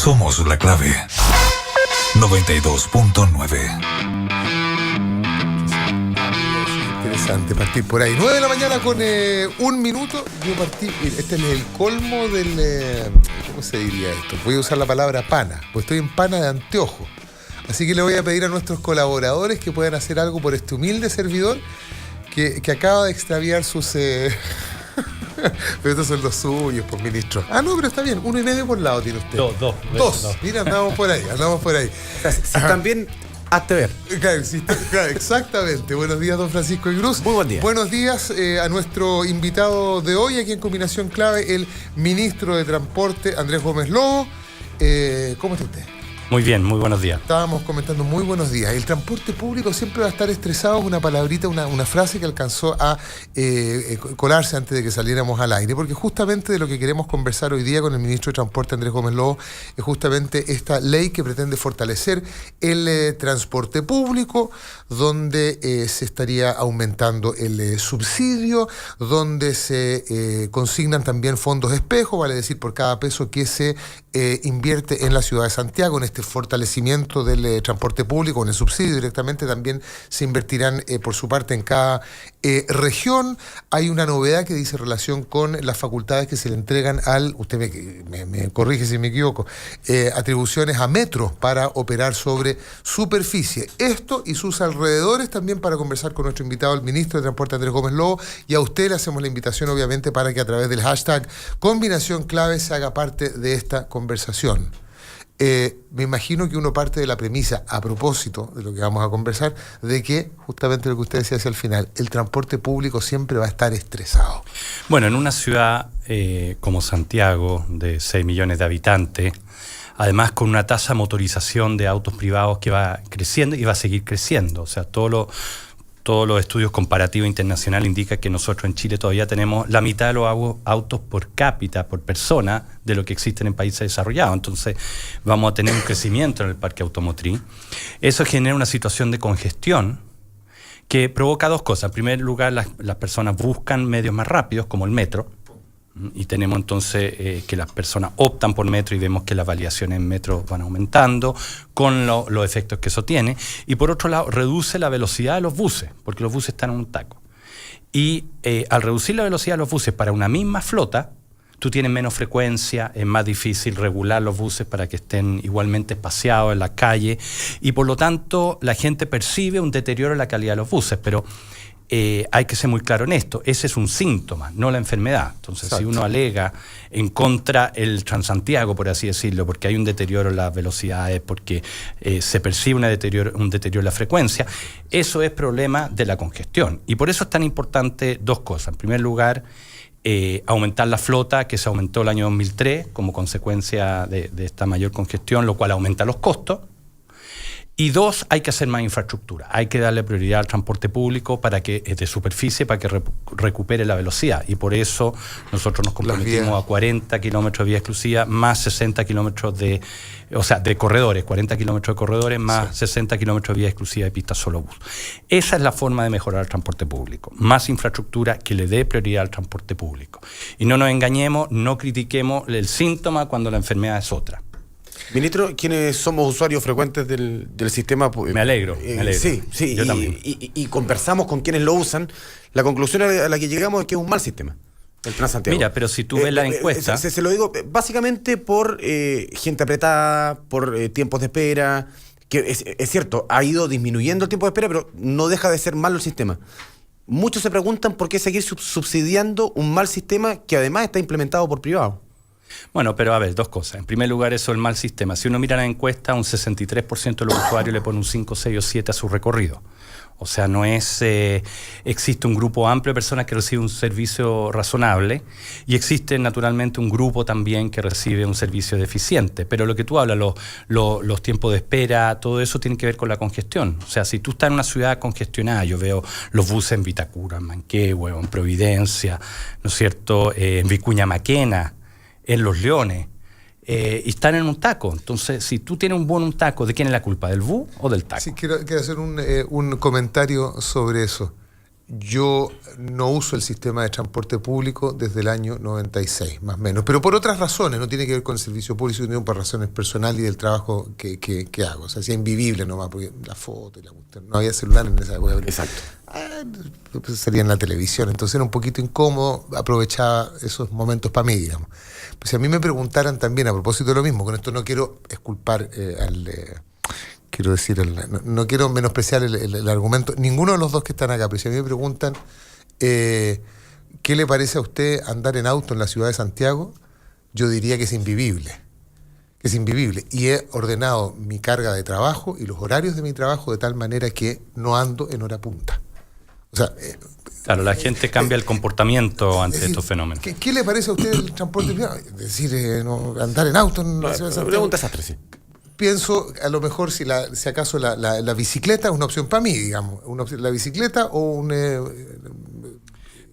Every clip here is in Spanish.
Somos la clave. 92.9. Interesante partir por ahí. 9 de la mañana con 1 minuto. Yo partí. Este es el colmo del. ¿Cómo se diría esto? Voy a usar la palabra pana, pues estoy en pana de anteojo. Así que le voy a pedir a nuestros colaboradores que puedan hacer algo por este humilde servidor que acaba de extraviar sus. Pero estos son los suyos, pues, ministro. Ah, no, pero está bien. 1,5 por lado tiene usted. Dos. Mira, andamos por ahí. Si también hazte ver. Claro, exactamente. Buenos días, don Francisco Igruz. Muy buen día. Buenos días a nuestro invitado de hoy, aquí en Combinación Clave, el ministro de Transporte, Andrés Gómez Lobo. ¿Cómo está usted? Muy bien, muy buenos días. Estábamos comentando muy buenos días. El transporte público siempre va a estar estresado, es una palabrita, una frase que alcanzó a colarse antes de que saliéramos al aire, porque justamente de lo que queremos conversar hoy día con el ministro de Transporte, Andrés Gómez Lobo, es justamente esta ley que pretende fortalecer el transporte público, donde se estaría aumentando el subsidio, donde se consignan también fondos espejo, vale decir, por cada peso que se invierte en la ciudad de Santiago, en este fortalecimiento del transporte público, en el subsidio directamente, también se invertirán por su parte en cada región. Hay una novedad que dice relación con las facultades que se le entregan usted me corrige si me equivoco, atribuciones a Metro para operar sobre superficie. Esto y sus alrededores también para conversar con nuestro invitado, el ministro de Transporte, Andrés Gómez Lobo, y a usted le hacemos la invitación, obviamente, para que a través del hashtag Combinación Clave se haga parte de esta conversación. Me imagino que uno parte de la premisa, a propósito de lo que vamos a conversar, de que, justamente lo que usted decía hacia el final, el transporte público siempre va a estar estresado. Bueno, en una ciudad como Santiago, de 6 millones de habitantes, además con una tasa de motorización de autos privados que va creciendo y va a seguir creciendo, o sea, todos los estudios comparativos internacionales indican que nosotros en Chile todavía tenemos la mitad de los autos por cápita, por persona, de lo que existen en países desarrollados. Entonces vamos a tener un crecimiento en el parque automotriz. Eso genera una situación de congestión que provoca dos cosas. En primer lugar, las personas buscan medios más rápidos, como el metro, y tenemos entonces que las personas optan por metro y vemos que las validaciones en metro van aumentando con los efectos que eso tiene. Y por otro lado, reduce la velocidad de los buses, porque los buses están en un taco. Y al reducir la velocidad de los buses para una misma flota, tú tienes menos frecuencia, es más difícil regular los buses para que estén igualmente espaciados en la calle, y por lo tanto la gente percibe un deterioro en la calidad de los buses, pero hay que ser muy claro en esto, ese es un síntoma, no la enfermedad. Entonces, exacto, si uno alega en contra el Transantiago, por así decirlo, porque hay un deterioro en las velocidades, porque se percibe un deterioro en la frecuencia, eso es problema de la congestión. Y por eso es tan importante dos cosas. En primer lugar, aumentar la flota, que se aumentó el año 2003 como consecuencia de esta mayor congestión, lo cual aumenta los costos. Y dos, hay que hacer más infraestructura. Hay que darle prioridad al transporte público para que de superficie, para que recupere la velocidad. Y por eso nosotros nos comprometimos a 40 kilómetros de vía exclusiva, más 60 kilómetros de corredores, 40 kilómetros de corredores, más 60 kilómetros de vía exclusiva de pista solo bus. Esa es la forma de mejorar el transporte público. Más infraestructura que le dé prioridad al transporte público. Y no nos engañemos, no critiquemos el síntoma cuando la enfermedad es otra. Ministro, quienes somos usuarios frecuentes del sistema... Me alegro. Sí, yo también. Y conversamos con quienes lo usan. La conclusión a la que llegamos es que es un mal sistema, el Transantiago. Mira, pero si tú ves la encuesta... Se lo digo básicamente por gente apretada, por tiempos de espera, que es cierto, ha ido disminuyendo el tiempo de espera, pero no deja de ser malo el sistema. Muchos se preguntan por qué seguir subsidiando un mal sistema que además está implementado por privados. Bueno, pero a ver, dos cosas. En primer lugar, eso es el mal sistema. Si uno mira la encuesta, un 63% de los usuarios le pone un 5, 6 o 7 a su recorrido. O sea, no es... existe un grupo amplio de personas que reciben un servicio razonable y existe naturalmente un grupo también que recibe un servicio deficiente. Pero lo que tú hablas, los tiempos de espera, todo eso tiene que ver con la congestión. O sea, si tú estás en una ciudad congestionada, yo veo los buses en Vitacura, en Manquehue, en Providencia, ¿no es cierto?, en Vicuña Maquena, en Los Leones, y están en un taco. Entonces, si tú tienes un taco, ¿de quién es la culpa? ¿Del bus o del taco? Sí, quiero hacer un comentario sobre eso. Yo no uso el sistema de transporte público desde el año 96, más o menos, pero por otras razones, no tiene que ver con el servicio público, sino por razones personales y del trabajo que hago. O sea, es invivible nomás, porque la foto y la cuestión, no había celular en esa época. Exacto. Pues salía en la televisión, entonces era un poquito incómodo, aprovechaba esos momentos para mí, digamos. Pues si a mí me preguntaran también, a propósito de lo mismo, con esto no quiero exculpar quiero decir, no quiero menospreciar el argumento, ninguno de los dos que están acá, pero si a mí me preguntan ¿qué le parece a usted andar en auto en la ciudad de Santiago? Yo diría que es invivible. Que es invivible. Y he ordenado mi carga de trabajo y los horarios de mi trabajo de tal manera que no ando en hora punta. O sea, claro, la gente cambia el comportamiento ante estos fenómenos. ¿Qué le parece a usted el transporte privado? Es decir, andar en auto en la ciudad de Santiago. Pregunta desastre, sí. Pienso, a lo mejor, si acaso la bicicleta es una opción para mí, digamos. La bicicleta o un...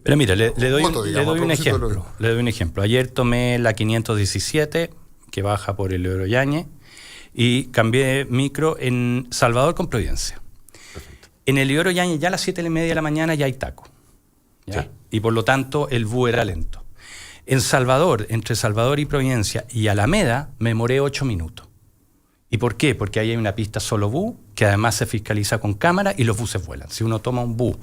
Pero mira, le doy un ejemplo. Ayer tomé la 517, que baja por el Leoro Yañez, y cambié micro en Salvador con Providencia. Perfecto. En el Leoro Yañez ya a las 7:30 de la mañana ya hay taco. ¿Ya? Sí. Y por lo tanto el bus era lento. En Salvador, entre Salvador y Providencia y Alameda, me demoré 8 minutos. ¿Y por qué? Porque ahí hay una pista solo bus, que además se fiscaliza con cámara y los buses vuelan. Si uno toma un bus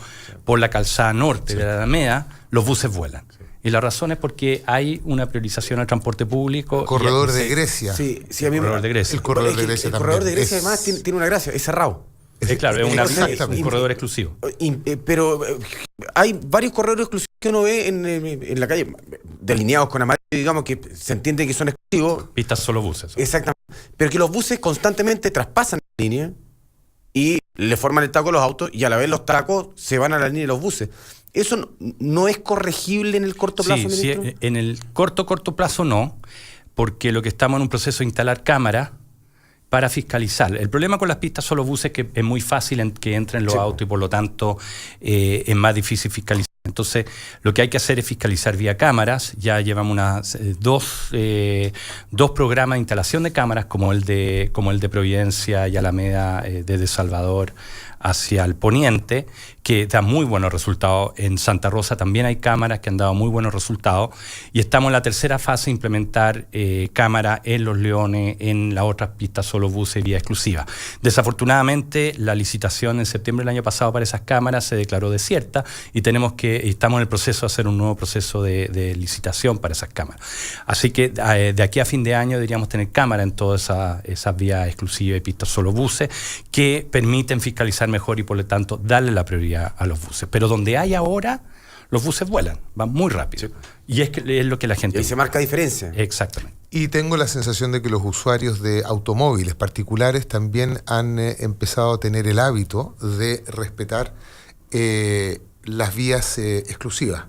por la calzada norte de la Alameda, los buses vuelan. Y la razón es porque hay una priorización al transporte público. El corredor de Grecia. Sí, a mí el corredor de Grecia. El corredor de Grecia además tiene una gracia, es cerrado. Claro, es un corredor exclusivo. Pero hay varios corredores exclusivos que uno ve en la calle, delineados con amarillo, digamos, que se entiende que son exclusivos. Pistas solo buses. Exactamente. Pero que los buses constantemente traspasan la línea y le forman el taco a los autos y a la vez los tacos se van a la línea de los buses. ¿Eso no es corregible en el corto plazo, ministro? Sí, en el corto plazo no, porque lo que estamos en un proceso de instalar cámaras para fiscalizar. El problema con las pistas solo buses es que es muy fácil que entren los autos y por lo tanto es más difícil fiscalizar. Entonces, lo que hay que hacer es fiscalizar vía cámaras. Ya llevamos dos programas de instalación de cámaras, como el de Providencia y Alameda, desde Salvador hacia el poniente, que da muy buenos resultados. En Santa Rosa también hay cámaras que han dado muy buenos resultados. Y estamos en la tercera fase de implementar cámaras en Los Leones, en las otras pistas solo buses vía exclusiva. Desafortunadamente, la licitación en septiembre del año pasado para esas cámaras se declaró desierta y estamos en el proceso de hacer un nuevo proceso de licitación para esas cámaras. Así que de aquí a fin de año deberíamos tener cámaras en todas esas vías exclusivas y pistas solo buses que permiten fiscalizar mejor y por lo tanto darle la prioridad a los buses. Pero donde hay ahora, los buses vuelan, van muy rápido. Sí. Y es lo que la gente... Y ahí se marca diferencia. Exactamente. Y tengo la sensación de que los usuarios de automóviles particulares también han empezado a tener el hábito de respetar las vías exclusivas.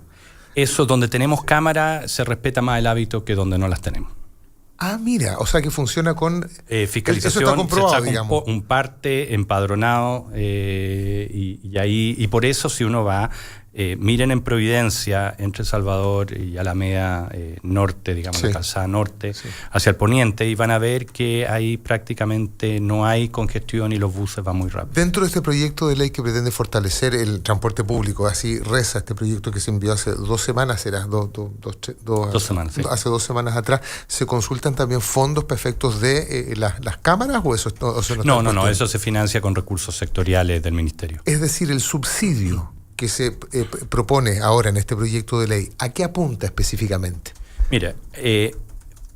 Eso, donde tenemos cámara, se respeta más el hábito que donde no las tenemos. Ah, mira, o sea que funciona con... fiscalización, eso está comprobado, digamos. Un parte empadronado y por eso si uno va... miren en Providencia, entre Salvador y Alameda norte, digamos, la calzada norte, hacia el poniente, y van a ver que ahí prácticamente no hay congestión y los buses van muy rápido. Dentro de este proyecto de ley que pretende fortalecer el transporte público, así reza este proyecto que se envió hace 2 semanas, hace 2 semanas atrás, ¿se consultan también fondos para efectos de las cámaras o eso no? No, eso se financia con recursos sectoriales del Ministerio. Es decir, el subsidio que se propone ahora en este proyecto de ley, ¿a qué apunta específicamente? Mira,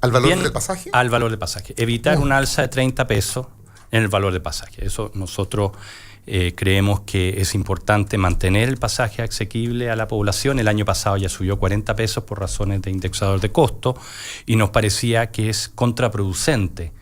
¿al valor del pasaje? Al valor del pasaje. Evitar un alza de 30 pesos en el valor del pasaje. Eso nosotros creemos que es importante mantener el pasaje asequible a la población. El año pasado ya subió 40 pesos por razones de indexador de costo y nos parecía que es contraproducente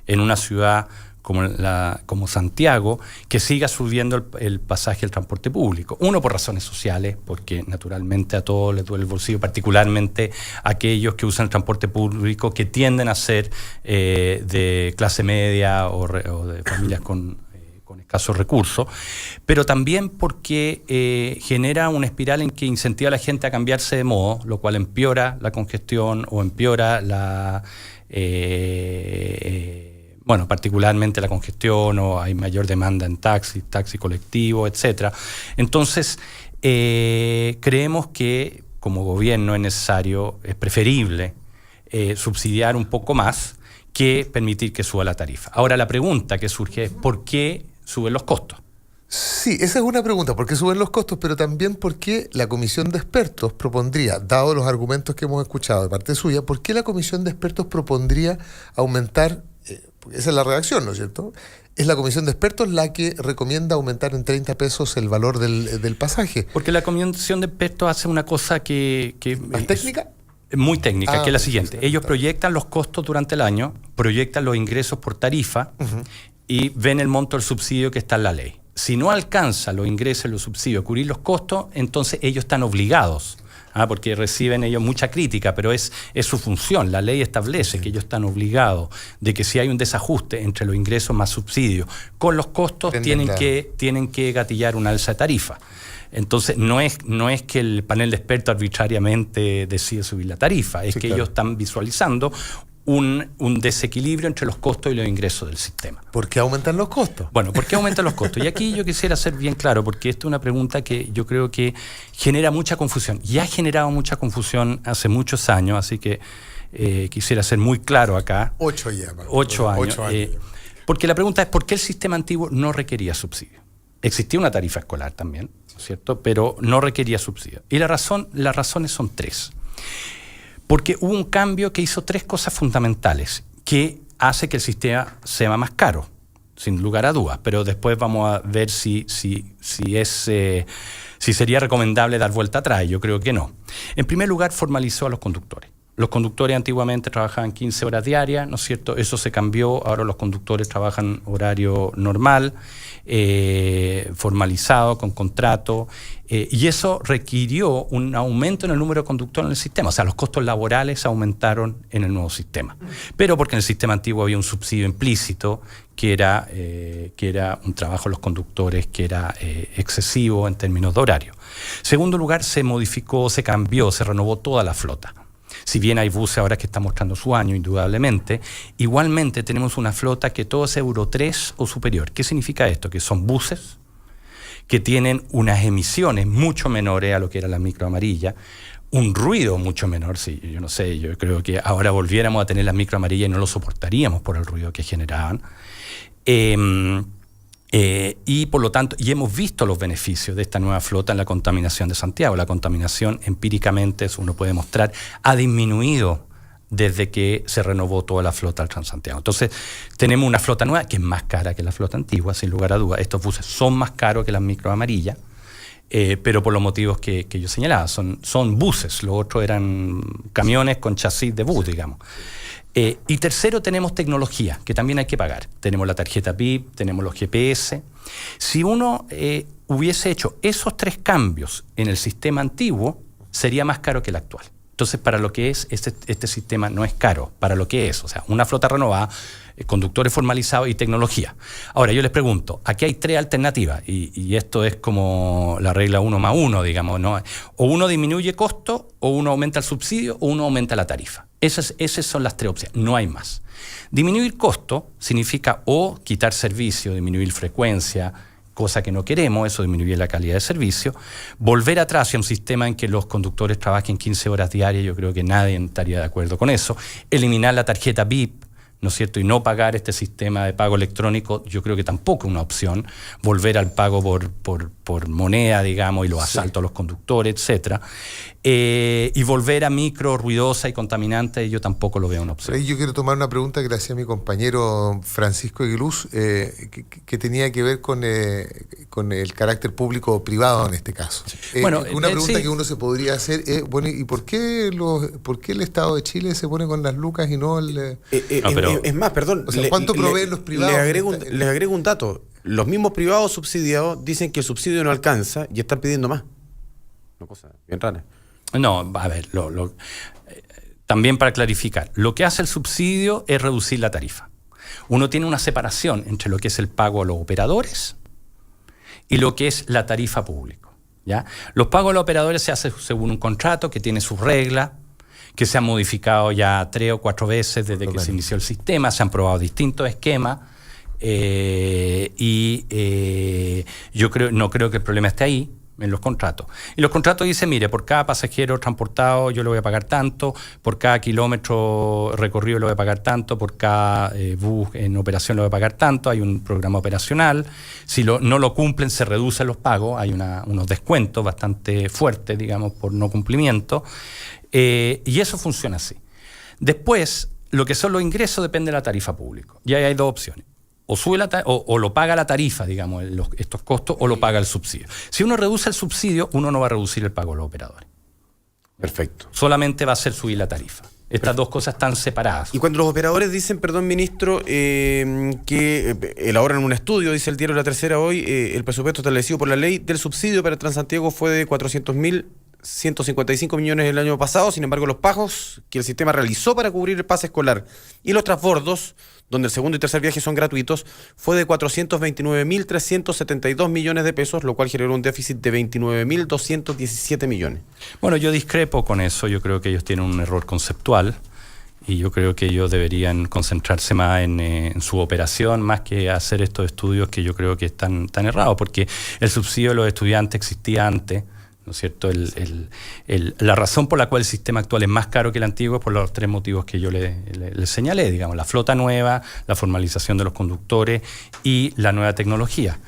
en una ciudad como Santiago, que siga subiendo el pasaje del transporte público. Uno, por razones sociales, porque naturalmente a todos les duele el bolsillo, particularmente a aquellos que usan el transporte público, que tienden a ser de clase media o de familias con escasos recursos, pero también porque genera una espiral en que incentiva a la gente a cambiarse de modo, lo cual empeora la congestión o empeora bueno, particularmente la congestión o hay mayor demanda en taxi colectivo, etcétera. Entonces, creemos que como gobierno es necesario, es preferible subsidiar un poco más que permitir que suba la tarifa. Ahora la pregunta que surge es ¿por qué suben los costos? Sí, esa es una pregunta, ¿por qué suben los costos? Pero también por qué la comisión de expertos propondría, dado los argumentos que hemos escuchado de parte suya, ¿por qué la comisión de expertos propondría aumentar, esa es la redacción, ¿no es cierto? Es la comisión de expertos la que recomienda aumentar en 30 pesos el valor del pasaje. Porque la comisión de expertos hace una cosa que ¿Más técnica? Muy técnica, que es la siguiente. Sí, Ellos proyectan los costos durante el año, proyectan los ingresos por tarifa y ven el monto del subsidio que está en la ley. Si no alcanza los ingresos, los subsidios, a cubrir los costos, entonces ellos están obligados, porque reciben ellos mucha crítica, pero es su función. La ley establece que ellos están obligados de que si hay un desajuste entre los ingresos más subsidios con los costos, tienen que gatillar una alza de tarifa. Entonces, no es que el panel de expertos arbitrariamente decide subir la tarifa, es que ellos están visualizando un desequilibrio entre los costos y los ingresos del sistema. ¿Por qué aumentan los costos? Bueno, ¿por qué aumentan los costos? Y aquí yo quisiera ser bien claro, porque esta es una pregunta que yo creo que genera mucha confusión. Y ha generado mucha confusión hace muchos años, así que quisiera ser muy claro acá. 8 ya. 8 años. Porque la pregunta es, ¿por qué el sistema antiguo no requería subsidio? Existía una tarifa escolar también, ¿cierto? Pero no requería subsidio. Y las razones son 3. Porque hubo un cambio que hizo 3 cosas fundamentales que hace que el sistema sea más caro, sin lugar a dudas. Pero después vamos a ver si sería recomendable dar vuelta atrás. Yo creo que no. En primer lugar, formalizó a los conductores. Los conductores antiguamente trabajaban 15 horas diarias, ¿no es cierto? Eso se cambió, ahora los conductores trabajan horario normal, formalizado, con contrato, y eso requirió un aumento en el número de conductores en el sistema. O sea, los costos laborales aumentaron en el nuevo sistema. Pero porque en el sistema antiguo había un subsidio implícito, que era un trabajo de los conductores que era excesivo en términos de horario. Segundo lugar, se modificó, se cambió, se renovó toda la flota. Si bien hay buses ahora que están mostrando su año, indudablemente, igualmente tenemos una flota que todo es Euro 3 o superior. ¿Qué significa esto? Que son buses que tienen unas emisiones mucho menores a lo que era la micro amarilla, un ruido mucho menor. Sí, yo no sé, yo creo que ahora volviéramos a tener la micro amarilla y no lo soportaríamos por el ruido que generaban. Y por lo tanto, y hemos visto los beneficios de esta nueva flota en la contaminación de Santiago. La contaminación empíricamente, eso uno puede mostrar, ha disminuido desde que se renovó toda la flota del Transantiago. Entonces, tenemos una flota nueva que es más cara que la flota antigua, sin lugar a dudas. Estos buses son más caros que las micro amarillas, pero por los motivos que yo señalaba. Son buses, los otros eran camiones con chasis de bus, digamos. Y tercero, tenemos tecnología, que también hay que pagar. Tenemos la tarjeta PIB, tenemos los GPS. Si uno hubiese hecho esos 3 cambios en el sistema antiguo, sería más caro que el actual. Entonces, para lo que es, este sistema no es caro, para lo que es. O sea, una flota renovada, conductores formalizados y tecnología. Ahora, yo les pregunto, aquí hay 3 alternativas, y esto es como la regla 1+1, digamos, ¿no? O uno disminuye costo, o uno aumenta el subsidio, o uno aumenta la tarifa. Esas son las 3 opciones, no hay más. Disminuir costo significa o quitar servicio, disminuir frecuencia, cosa que no queremos, eso disminuye la calidad de servicio. Volver atrás hacia un sistema en que los conductores trabajen 15 horas diarias, yo creo que nadie estaría de acuerdo con eso. Eliminar la tarjeta VIP, ¿no es cierto? Y no pagar este sistema de pago electrónico, yo creo que tampoco es una opción. Volver al pago por moneda, digamos, y los asaltos a los conductores, etcétera. Y volver a micro, ruidosa y contaminante, yo tampoco lo veo una opción. Ahí yo quiero tomar una pregunta que le hacía mi compañero Francisco Aguiluz, que tenía que ver con el carácter público o privado en este caso. Una pregunta que uno se podría hacer es, bueno, ¿y por qué el Estado de Chile se pone con las lucas y no el...? Es más, perdón. O sea, ¿cuánto proveen los privados? Les agrego un dato. Los mismos privados subsidiados dicen que el subsidio no alcanza y están pidiendo más. Una cosa bien rara. No, a ver, también para clarificar, lo que hace el subsidio es reducir la tarifa. Uno tiene una separación entre lo que es el pago a los operadores y lo que es la tarifa pública, ¿ya? Los pagos a los operadores se hacen según un contrato que tiene sus reglas, que se han modificado ya 3 o 4 veces desde que se inició el sistema, se han probado distintos esquemas yo no creo que el problema esté ahí, en los contratos. Y los contratos dicen, mire, por cada pasajero transportado yo le voy a pagar tanto, por cada kilómetro recorrido le voy a pagar tanto, por cada bus en operación le voy a pagar tanto, hay un programa operacional. Si no lo cumplen, se reducen los pagos, hay unos descuentos bastante fuertes, digamos, por no cumplimiento. Y eso funciona así. Después, lo que son los ingresos depende de la tarifa pública. Y ahí hay dos opciones. O sube o lo paga la tarifa, digamos, estos costos, o lo paga el subsidio. Si uno reduce el subsidio, uno no va a reducir el pago a los operadores. Perfecto. Solamente va a ser subir la tarifa. Estas dos cosas están separadas. Y cuando los operadores dicen, perdón, ministro, que elaboran un estudio, dice el diario La Tercera hoy, el presupuesto establecido por la ley del subsidio para Transantiago fue de 400.155 millones el año pasado. Sin embargo, los pagos que el sistema realizó para cubrir el pase escolar y los transbordos, donde el segundo y tercer viaje son gratuitos, fue de 429.372 millones de pesos, lo cual generó un déficit de 29.217 millones. Bueno, yo discrepo con eso. Yo creo que ellos tienen un error conceptual y yo creo que ellos deberían concentrarse más en su operación, más que hacer estos estudios que yo creo que están tan errados, porque el subsidio de los estudiantes existía antes, ¿no es cierto? La razón por la cual el sistema actual es más caro que el antiguo es por los 3 motivos que yo le señalé, digamos, la flota nueva, la formalización de los conductores y la nueva tecnología.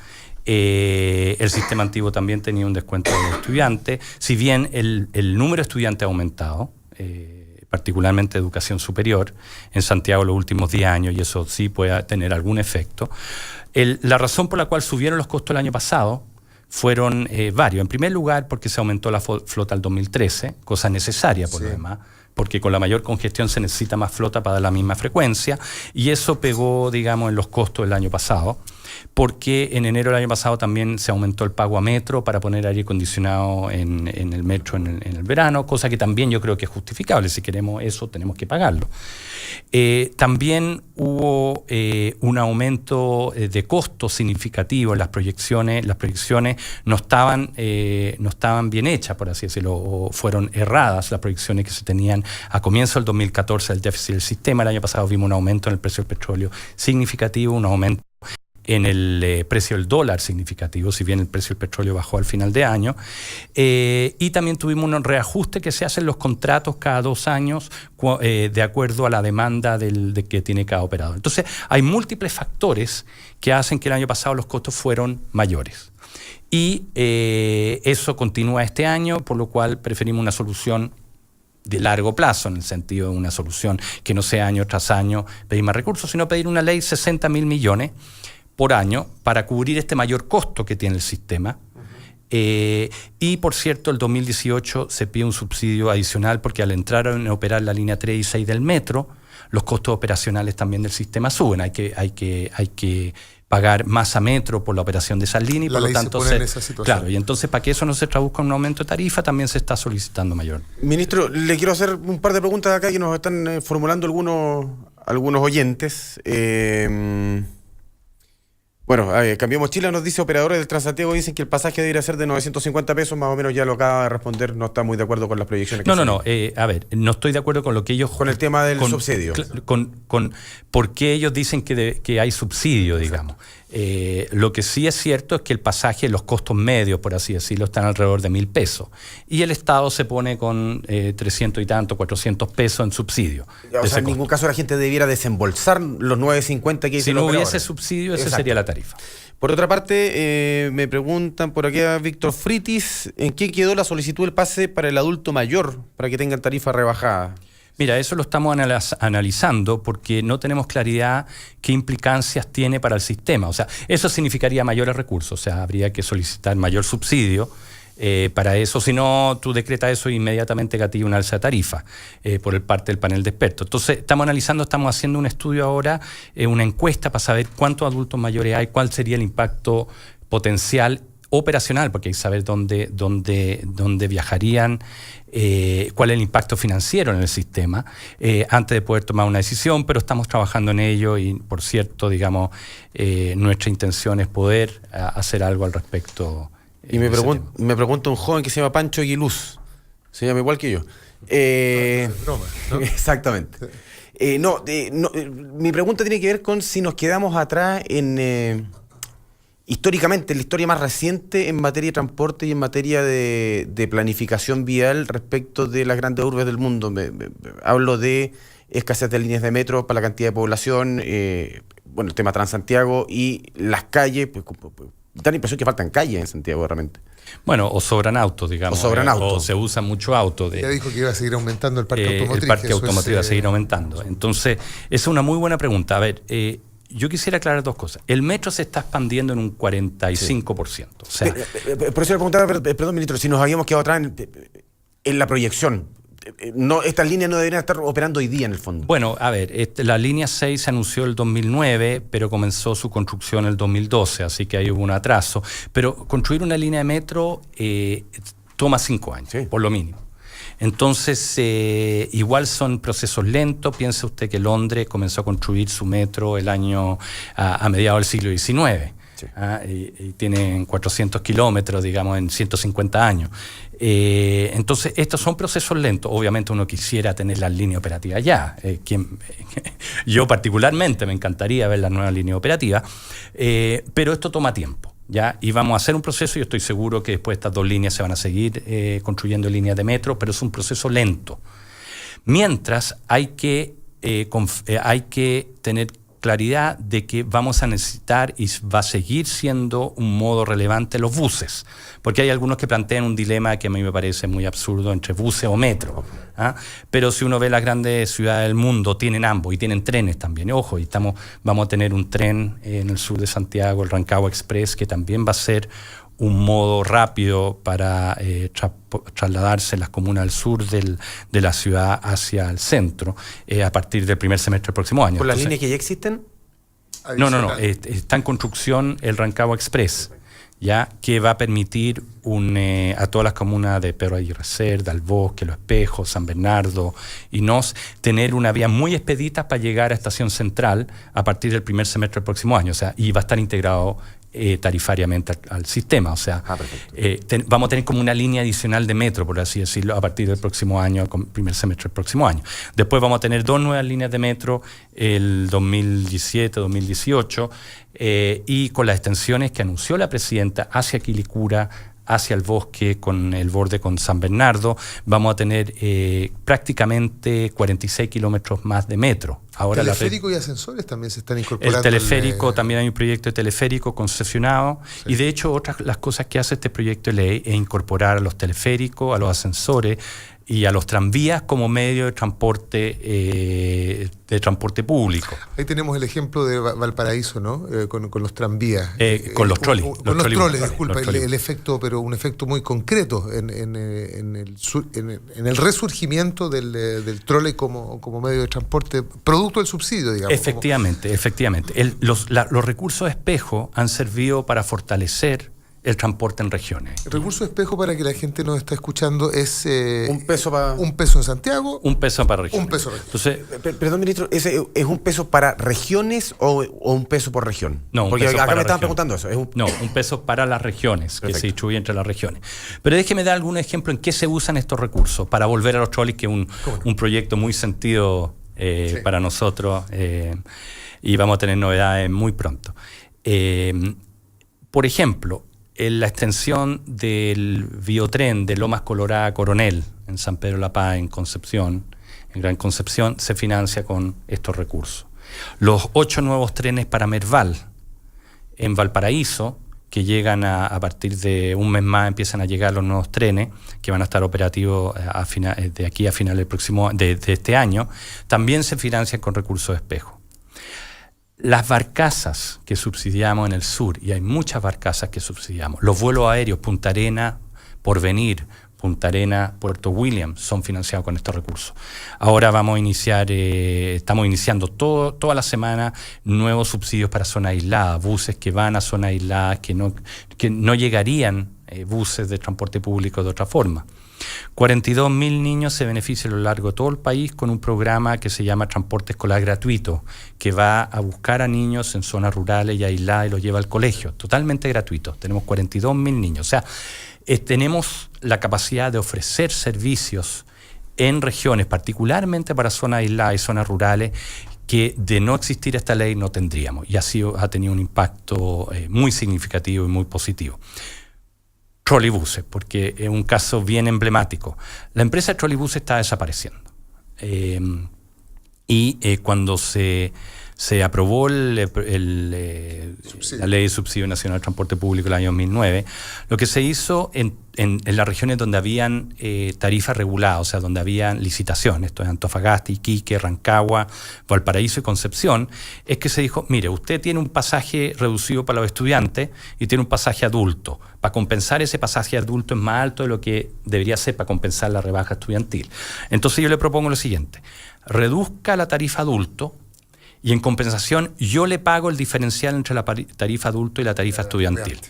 El sistema antiguo también tenía un descuento de los estudiantes, si bien el número de estudiantes ha aumentado, particularmente educación superior, en Santiago los últimos 10 años, y eso sí puede tener algún efecto. La razón por la cual subieron los costos el año pasado fueron varios. En primer lugar, porque se aumentó la flota al 2013, cosa necesaria por lo demás, porque con la mayor congestión se necesita más flota para dar la misma frecuencia, y eso pegó, digamos, en los costos del año pasado, porque en enero del año pasado también se aumentó el pago a Metro para poner aire acondicionado en el Metro en el verano, cosa que también yo creo que es justificable. Si queremos eso, tenemos que pagarlo. También hubo un aumento de costos significativo en las proyecciones. Las proyecciones no estaban bien hechas, por así decirlo, o fueron erradas las proyecciones que se tenían a comienzo del 2014 del déficit del sistema. El año pasado vimos un aumento en el precio del petróleo significativo, un aumento en el precio del dólar significativo, si bien el precio del petróleo bajó al final de año, y también tuvimos un reajuste que se hace en los contratos cada 2 años de acuerdo a la demanda de que tiene cada operador. Entonces hay múltiples factores que hacen que el año pasado los costos fueron mayores. Y eso continúa este año, por lo cual preferimos una solución de largo plazo, en el sentido de una solución que no sea año tras año pedir más recursos, sino pedir una ley 60.000 millones por año para cubrir este mayor costo que tiene el sistema. Y por cierto, el 2018 se pide un subsidio adicional porque al entrar a operar la línea 3 y 6 del metro, los costos operacionales también del sistema suben. Hay que pagar más a Metro por la operación de esa línea y por lo tanto claro, y entonces para que eso no se traduzca en un aumento de tarifa también se está solicitando mayor. Ministro, le quiero hacer un par de preguntas acá que nos están formulando algunos oyentes. Bueno, Cambiemos Chile nos dice, operadores del Transantiago dicen que el pasaje debería ser de 950 pesos, más o menos ya lo acaba de responder, no está muy de acuerdo con las proyecciones. No, a ver, no estoy de acuerdo con lo que ellos... Con el tema del subsidio. Con por qué ellos dicen que hay subsidio, digamos. Lo que sí es cierto es que el pasaje, los costos medios, por así decirlo, están alrededor de 1.000 pesos. Y el Estado se pone con 300 y tanto, 400 pesos en subsidio. O sea, en ningún caso la gente debiera desembolsar los 9.50 que si no hubiese subsidio, esa sería la tarifa. Por otra parte, me preguntan por aquí a Víctor Fritis, ¿en qué quedó la solicitud del pase para el adulto mayor para que tengan tarifa rebajada? Mira, eso lo estamos analizando porque no tenemos claridad qué implicancias tiene para el sistema. O sea, eso significaría mayores recursos, o sea, habría que solicitar mayor subsidio para eso. Si no, tú decretas eso e inmediatamente gatilla una alza de tarifa por parte del panel de expertos. Entonces, estamos haciendo un estudio ahora, una encuesta para saber cuántos adultos mayores hay, cuál sería el impacto potencial operacional, porque hay que saber dónde viajarían, cuál es el impacto financiero en el sistema, antes de poder tomar una decisión, pero estamos trabajando en ello y, por cierto, digamos, nuestra intención es poder hacer algo al respecto. Y me pregunta un joven que se llama Pancho Aguiluz, se llama igual que yo. Broma, ¿no? Exactamente. Mi pregunta tiene que ver con si nos quedamos atrás históricamente, en la historia más reciente en materia de transporte y en materia de planificación vial respecto de las grandes urbes del mundo. Hablo de escasez de líneas de metro para la cantidad de población, el tema Transantiago y las calles, da la impresión que faltan calles en Santiago realmente. Bueno, o sobran autos, digamos. O sobran autos. O se usa mucho auto. Ya dijo que iba a seguir aumentando el parque automotriz. El parque automotriz va a seguir aumentando. Entonces, esa es una muy buena pregunta. A ver, yo quisiera aclarar dos cosas. El metro se está expandiendo en un 45%. Sí. O sea, por eso le preguntaba, perdón, ministro, si nos habíamos quedado atrás en la proyección. Estas líneas no deberían estar operando hoy día en el fondo. Bueno, a ver, la línea 6 se anunció el 2009, pero comenzó su construcción el 2012, así que ahí hubo un atraso. Pero construir una línea de metro toma 5 años, sí, por lo mínimo. Entonces, igual son procesos lentos. Piense usted que Londres comenzó a construir su metro a mediados del siglo XIX. Sí. Y tienen 400 kilómetros, digamos, en 150 años. Entonces, estos son procesos lentos. Obviamente uno quisiera tener las líneas operativas ya. Yo particularmente me encantaría ver las nuevas líneas operativas, pero esto toma tiempo, ¿ya? Y vamos a hacer un proceso, y estoy seguro que después estas dos líneas se van a seguir construyendo líneas de metro, pero es un proceso lento. Mientras hay que tener claridad de que vamos a necesitar y va a seguir siendo un modo relevante los buses, porque hay algunos que plantean un dilema que a mí me parece muy absurdo entre buses o metro, ¿ah? Pero si uno ve las grandes ciudades del mundo, tienen ambos y tienen trenes también. Ojo, y vamos a tener un tren en el sur de Santiago, el Rancagua Express, que también va a ser un modo rápido para trasladarse en las comunas del sur de la ciudad hacia el centro a partir del primer semestre del próximo año. ¿Por las líneas que ya existen? No. Está en construcción el Rancagua Express, ya, que va a permitir a todas las comunas de Pedro Aguirre Cerda, El Bosque, Los Espejos, San Bernardo y Nos, tener una vía muy expedita para llegar a Estación Central a partir del primer semestre del próximo año. O sea, y va a estar integrado tarifariamente al sistema. O sea, vamos a tener como una línea adicional de metro, por así decirlo, a partir del próximo año, primer semestre del próximo año. Después vamos a tener 2 nuevas líneas de metro el 2017-2018 y con las extensiones que anunció la presidenta hacia Quilicura, hacia el Bosque, con el borde con San Bernardo, vamos a tener prácticamente 46 kilómetros más de metro. Ahora teleférico y ascensores también se están incorporando. El teleférico, también hay un proyecto de teleférico concesionado, sí. Y de hecho otras las cosas que hace este proyecto de ley es incorporar a los teleféricos, a los ascensores y a los tranvías como medio de transporte público. Ahí tenemos el ejemplo de Valparaíso, ¿no? Con los tranvías. Con los trolis. Con los troles, disculpa. El efecto, pero un efecto muy concreto en el resurgimiento del trole como medio de transporte, producto del subsidio, digamos. Efectivamente. Los recursos espejo han servido para fortalecer el transporte en regiones. El recurso espejo, para que la gente nos está escuchando, es un peso en Santiago, un peso para regiones. Un peso para regiones. Entonces, perdón, ministro, ¿ese es un peso para regiones o un peso por región? No, porque peso acá para me estaban región. preguntando eso. No, un peso para las regiones. Perfecto. Que se distribuye entre las regiones. Pero déjeme dar algún ejemplo en qué se usan estos recursos para volver a los trolis, que es un proyecto muy sentido sí, para nosotros, y vamos a tener novedades muy pronto. Por ejemplo, en la extensión del biotren de Lomas Colorada a Coronel, en San Pedro de la Paz, en Concepción, en Gran Concepción, se financia con estos recursos. Los 8 nuevos trenes para Merval, en Valparaíso, que llegan a partir de un mes más, empiezan a llegar los nuevos trenes, que van a estar operativos de aquí a finales de este año, también se financian con recursos de espejo. Las barcazas que subsidiamos en el sur, y hay muchas barcazas que subsidiamos, los vuelos aéreos Punta Arena, Porvenir, Punta Arena, Puerto William, son financiados con estos recursos. Ahora vamos a iniciar, estamos iniciando toda la semana nuevos subsidios para zonas aisladas, buses que van a zonas aisladas, que no llegarían buses de transporte público de otra forma. 42.000 niños se benefician a lo largo de todo el país con un programa que se llama Transporte Escolar Gratuito, que va a buscar a niños en zonas rurales y aisladas y los lleva al colegio, totalmente gratuito. Tenemos 42.000 niños. O sea, tenemos la capacidad de ofrecer servicios en regiones, particularmente para zonas aisladas y zonas rurales, que de no existir esta ley no tendríamos. Y así ha tenido un impacto muy significativo y muy positivo. Troleibuses, porque es un caso bien emblemático. La empresa de troleibuses está desapareciendo. Cuando se aprobó la Ley de Subsidio Nacional de Transporte Público el año 2009, lo que se hizo en las regiones donde habían tarifas reguladas, o sea, donde habían licitaciones, esto es Antofagasta, Iquique, Rancagua, Valparaíso y Concepción, es que se dijo, mire, usted tiene un pasaje reducido para los estudiantes y tiene un pasaje adulto. Para compensar ese pasaje adulto es más alto de lo que debería ser para compensar la rebaja estudiantil. Entonces yo le propongo lo siguiente, reduzca la tarifa adulto y en compensación yo le pago el diferencial entre la tarifa adulto y la tarifa estudiantil.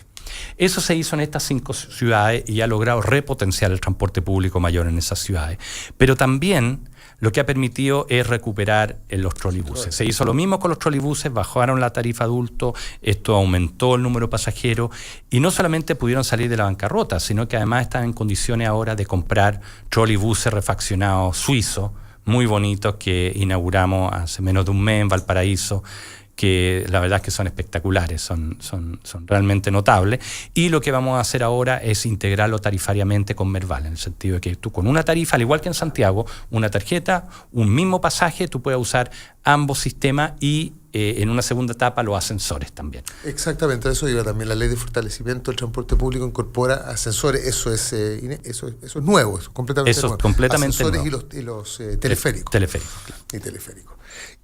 Eso se hizo en estas 5 ciudades y ha logrado repotenciar el transporte público mayor en esas ciudades. Pero también lo que ha permitido es recuperar en los troleibuses. Se hizo lo mismo con los troleibuses, bajaron la tarifa adulto, esto aumentó el número de pasajeros y no solamente pudieron salir de la bancarrota, sino que además están en condiciones ahora de comprar troleibuses refaccionados suizos, muy bonitos, que inauguramos hace menos de un mes en Valparaíso, que la verdad es que son espectaculares, son realmente notables. Y lo que vamos a hacer ahora es integrarlo tarifariamente con Merval, en el sentido de que tú con una tarifa, al igual que en Santiago, una tarjeta, un mismo pasaje, tú puedes usar ambos sistemas y en una segunda etapa los ascensores también. Exactamente, eso iba también. La Ley de Fortalecimiento del Transporte Público incorpora ascensores, eso es nuevo, eso es completamente nuevo. Ascensores nuevo. Y los teleféricos. Teleféricos, claro. Y teleféricos.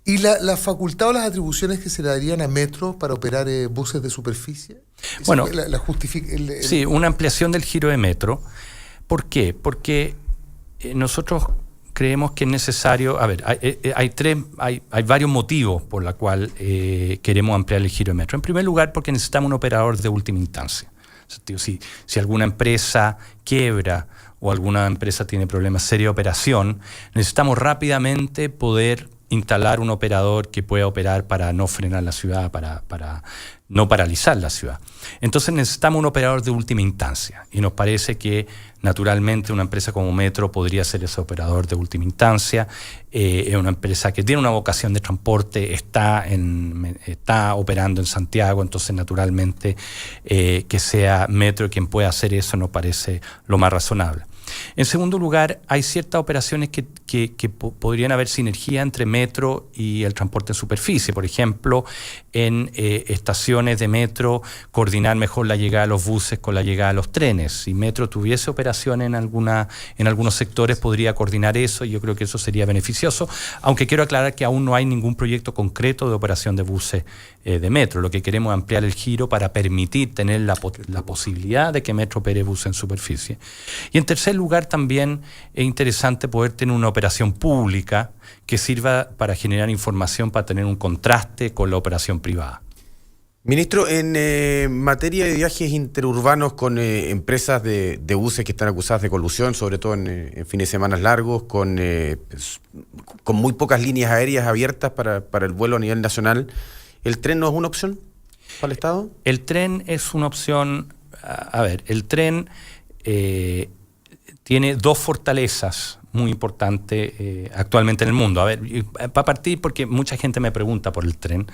¿Y la facultad o las atribuciones que se le darían a Metro para operar buses de superficie? Bueno, sí, una ampliación del giro de Metro. ¿Por qué? Porque nosotros creemos que es necesario, hay varios motivos por los cuales queremos ampliar el giro de Metro. En primer lugar, porque necesitamos un operador de última instancia. Si alguna empresa quiebra o alguna empresa tiene problemas serios de operación, necesitamos rápidamente poder instalar un operador que pueda operar para no frenar la ciudad, para no paralizar la ciudad. Entonces necesitamos un operador de última instancia y nos parece que naturalmente una empresa como Metro podría ser ese operador de última instancia. Es una empresa que tiene una vocación de transporte, está operando en Santiago, entonces naturalmente que sea Metro quien pueda hacer eso nos parece lo más razonable. En segundo lugar, hay ciertas operaciones que podrían haber sinergia entre Metro y el transporte en superficie. Por ejemplo, en estaciones de Metro, coordinar mejor la llegada de los buses con la llegada de los trenes. Si Metro tuviese operación en algunos sectores, podría coordinar eso y yo creo que eso sería beneficioso, aunque quiero aclarar que aún no hay ningún proyecto concreto de operación de buses de Metro. Lo que queremos es ampliar el giro para permitir tener la posibilidad de que Metro opere buses en superficie. Y en tercer lugar, también es interesante poder tener una operación pública que sirva para generar información, para tener un contraste con la operación privada. Ministro, en materia de viajes interurbanos con empresas de buses que están acusadas de colusión, sobre todo en fines de semana largos, con muy pocas líneas aéreas abiertas para el vuelo a nivel nacional, ¿el tren no es una opción para el Estado? El tren es una opción. El tren tiene dos fortalezas muy importantes actualmente en el mundo. Para partir, porque mucha gente me pregunta por el tren.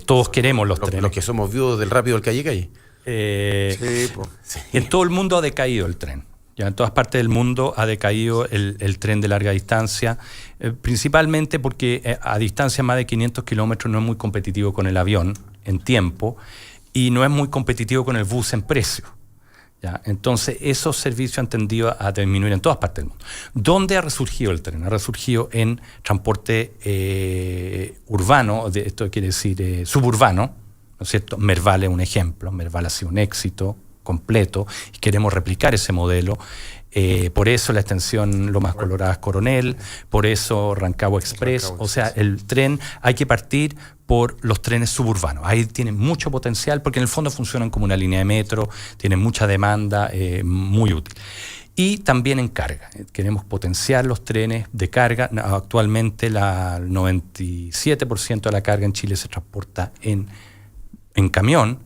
Todos queremos los trenes. Los que somos viudos del rápido del calle. Sí. En todo el mundo ha decaído el tren. Ya en todas partes del mundo ha decaído el tren de larga distancia, principalmente porque a distancia más de 500 kilómetros no es muy competitivo con el avión en tiempo y no es muy competitivo con el bus en precio. ¿Ya? Entonces, esos servicios han tendido a disminuir en todas partes del mundo. ¿Dónde ha resurgido el tren? Ha resurgido en transporte urbano, esto quiere decir suburbano, ¿no es cierto? Merval es un ejemplo. Merval ha sido un éxito completo y queremos replicar ese modelo. Por eso la extensión Lomas Coloradas Coronel, por eso Rancagua Express. O sea, el tren hay que partir por los trenes suburbanos. Ahí tienen mucho potencial porque en el fondo funcionan como una línea de metro, tienen mucha demanda, muy útil. Y también en carga. Queremos potenciar los trenes de carga. Actualmente el 97% de la carga en Chile se transporta en camión.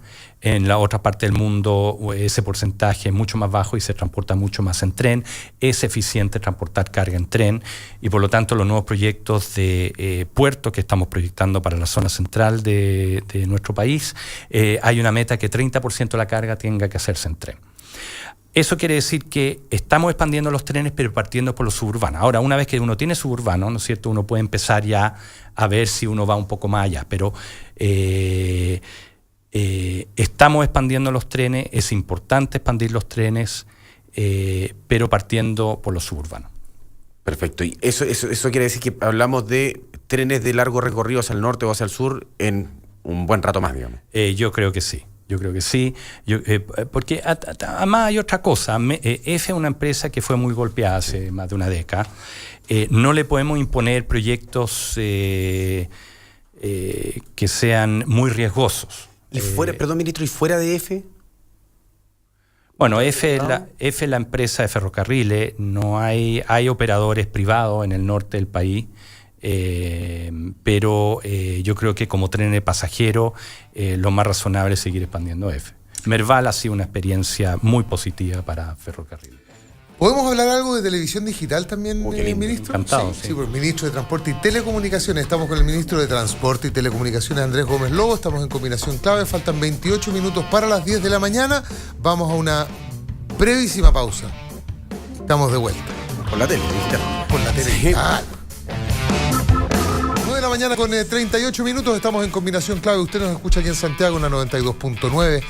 En la otra parte del mundo ese porcentaje es mucho más bajo y se transporta mucho más en tren. Es eficiente transportar carga en tren y por lo tanto los nuevos proyectos de puertos que estamos proyectando para la zona central de nuestro país, hay una meta que 30% de la carga tenga que hacerse en tren. Eso quiere decir que estamos expandiendo los trenes, pero partiendo por los suburbanos. Ahora, una vez que uno tiene suburbano, ¿no es cierto?, uno puede empezar ya a ver si uno va un poco más allá, pero estamos expandiendo los trenes, es importante expandir los trenes, pero partiendo por los suburbanos. Perfecto. Y eso quiere decir que hablamos de trenes de largo recorrido hacia el norte o hacia el sur en un buen rato más, digamos. Yo creo que sí. Porque además hay otra cosa. EFE es una empresa que fue muy golpeada hace más de una década. No le podemos imponer proyectos que sean muy riesgosos. Y fuera, perdón, ministro, ¿y fuera de EFE? Bueno, EFE es la empresa de ferrocarriles. No hay operadores privados en el norte del país. Pero yo creo que como tren de pasajero lo más razonable es seguir expandiendo EFE. Merval ha sido una experiencia muy positiva para ferrocarril. ¿Podemos hablar algo de televisión digital también, ministro? Encantado, sí, pues, ministro de Transporte y Telecomunicaciones. Estamos con el ministro de Transporte y Telecomunicaciones, Andrés Gómez Lobo. Estamos en combinación clave. Faltan 28 minutos para las 10 de la mañana. Vamos a una brevísima pausa. Estamos de vuelta. Por la tele, ministro. Por la tele. Sí. De la mañana con 38 minutos, estamos en combinación clave. Usted nos escucha aquí en Santiago en la 92.9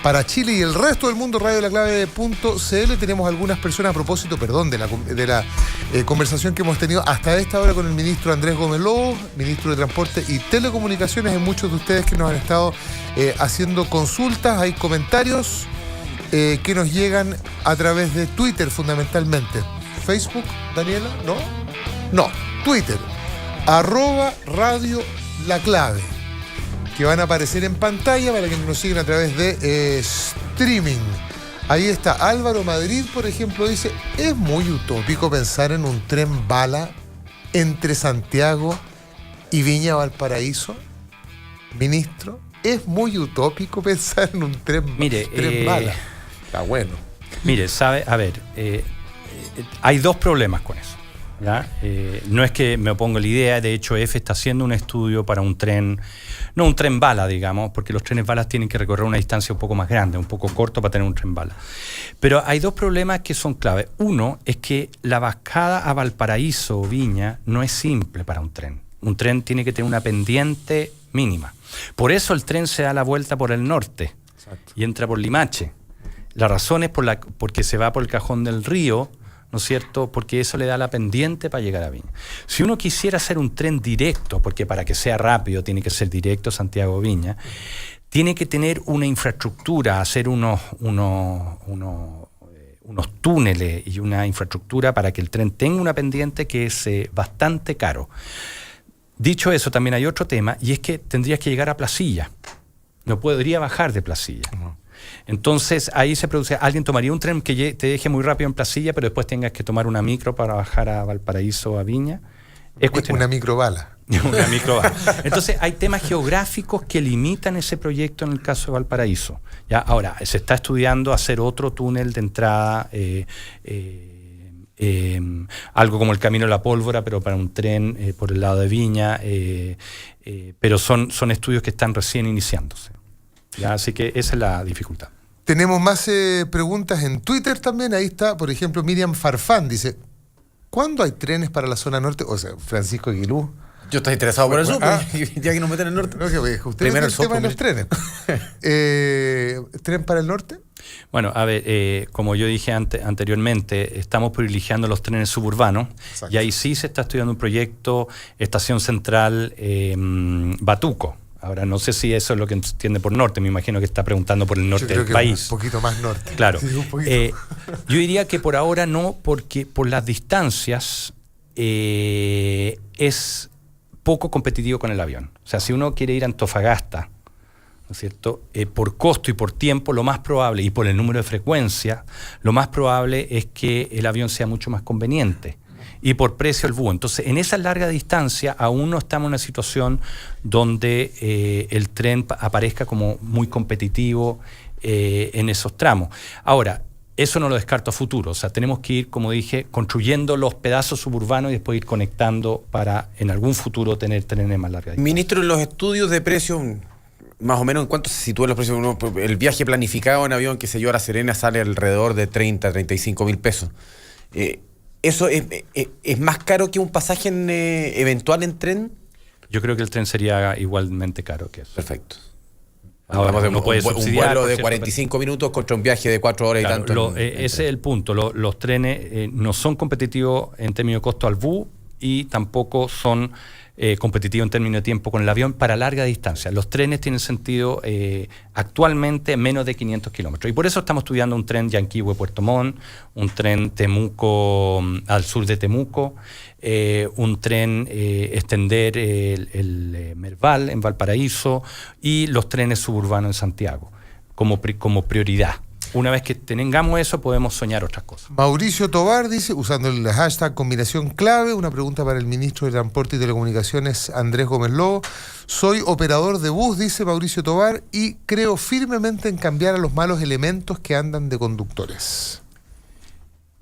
para Chile y el resto del mundo, radiolaclave.cl. Tenemos algunas personas a propósito, de la conversación que hemos tenido hasta esta hora con el ministro Andrés Gómez Lobo, ministro de Transporte y Telecomunicaciones. Hay muchos de ustedes que nos han estado haciendo consultas, hay comentarios que nos llegan a través de Twitter fundamentalmente. Facebook, Daniela, ¿no? Twitter. @Radio La Clave, que van a aparecer en pantalla para que nos sigan a través de streaming. Ahí está Álvaro Madrid, por ejemplo, dice: es muy utópico pensar en un tren bala entre Santiago y Viña Valparaíso. Ministro, es muy utópico pensar en un tren bala. Está bueno. Mire, hay dos problemas con eso. No es que me opongo a la idea, de hecho EFE está haciendo un estudio para un tren, no un tren bala, digamos, porque los trenes balas tienen que recorrer una distancia un poco más grande, un poco corto para tener un tren bala. Pero hay dos problemas que son clave. Uno es que la bajada a Valparaíso o Viña no es simple para un tren. Un tren tiene que tener una pendiente mínima. Por eso el tren se da la vuelta por el norte. Exacto. Y entra por Limache. La razón es porque se va por el Cajón del Río, ¿no es cierto?, porque eso le da la pendiente para llegar a Viña. Si uno quisiera hacer un tren directo, porque para que sea rápido tiene que ser directo Santiago-Viña, tiene que tener una infraestructura, hacer unos túneles y una infraestructura para que el tren tenga una pendiente que es bastante caro. Dicho eso, también hay otro tema, y es que tendrías que llegar a Placilla. No podría bajar de Placilla. Uh-huh. Entonces ahí se produce, alguien tomaría un tren que te deje muy rápido en Placilla, pero después tengas que tomar una micro para bajar a Valparaíso o a Viña. Es una microbala. Una microbala. Entonces hay temas geográficos que limitan ese proyecto en el caso de Valparaíso. ¿Ya? Ahora, se está estudiando hacer otro túnel de entrada, algo como el Camino de la Pólvora, pero para un tren por el lado de Viña, pero son estudios que están recién iniciándose. ¿Ya? Así que esa es la dificultad. Tenemos más preguntas en Twitter también. Ahí está, por ejemplo, Miriam Farfán dice: ¿cuándo hay trenes para la zona norte? O sea, Francisco Aguilú. Yo estoy interesado por eso, ya que nos meten en el norte. No, que usted primero el tema de los trenes. ¿Tren para el norte? Bueno, a ver, como yo dije anteriormente, estamos privilegiando los trenes suburbanos. Exacto. Y ahí sí se está estudiando un proyecto, Estación Central Batuco. Ahora, no sé si eso es lo que entiende por norte, me imagino que está preguntando por el norte del país. Un poquito más norte. Claro. Sí, yo diría que por ahora no, porque por las distancias es poco competitivo con el avión. O sea, si uno quiere ir a Antofagasta, ¿no es cierto?, por costo y por tiempo, lo más probable, y por el número de frecuencia, lo más probable es que el avión sea mucho más conveniente. y por precio el búho. Entonces, en esa larga distancia aún no estamos en una situación donde el tren aparezca como muy competitivo en esos tramos. Ahora, eso no lo descarto a futuro, o sea, tenemos que ir, como dije, construyendo los pedazos suburbanos y después ir conectando para en algún futuro tener trenes más larga distancia. Ministro, en los estudios de precios, más o menos, ¿en cuánto se sitúan los precios? El viaje planificado en avión, que se yo a La Serena, sale alrededor de 30, 35 mil pesos. ¿Eso es más caro que un pasaje eventual en tren? Yo creo que el tren sería igualmente caro que eso. Perfecto. Ahora, no puede un vuelo de 45 minutos contra un viaje de 4 horas, claro, y tanto. Ese es el punto. Los trenes no son competitivos en términos de costo al bus y tampoco son competitivos en términos de tiempo con el avión para larga distancia. Los trenes tienen sentido actualmente menos de 500 kilómetros. Y por eso estamos estudiando un tren Yanquihue-Puerto Montt, un tren Temuco al sur de Temuco, un tren extender el Merval en Valparaíso y los trenes suburbanos en Santiago como prioridad. Una vez que tengamos eso, podemos soñar otras cosas. Mauricio Tobar dice, usando el hashtag combinación clave, una pregunta para el ministro de Transporte y Telecomunicaciones, Andrés Gómez Lobo. Soy operador de bus, dice Mauricio Tobar, y creo firmemente en cambiar a los malos elementos que andan de conductores.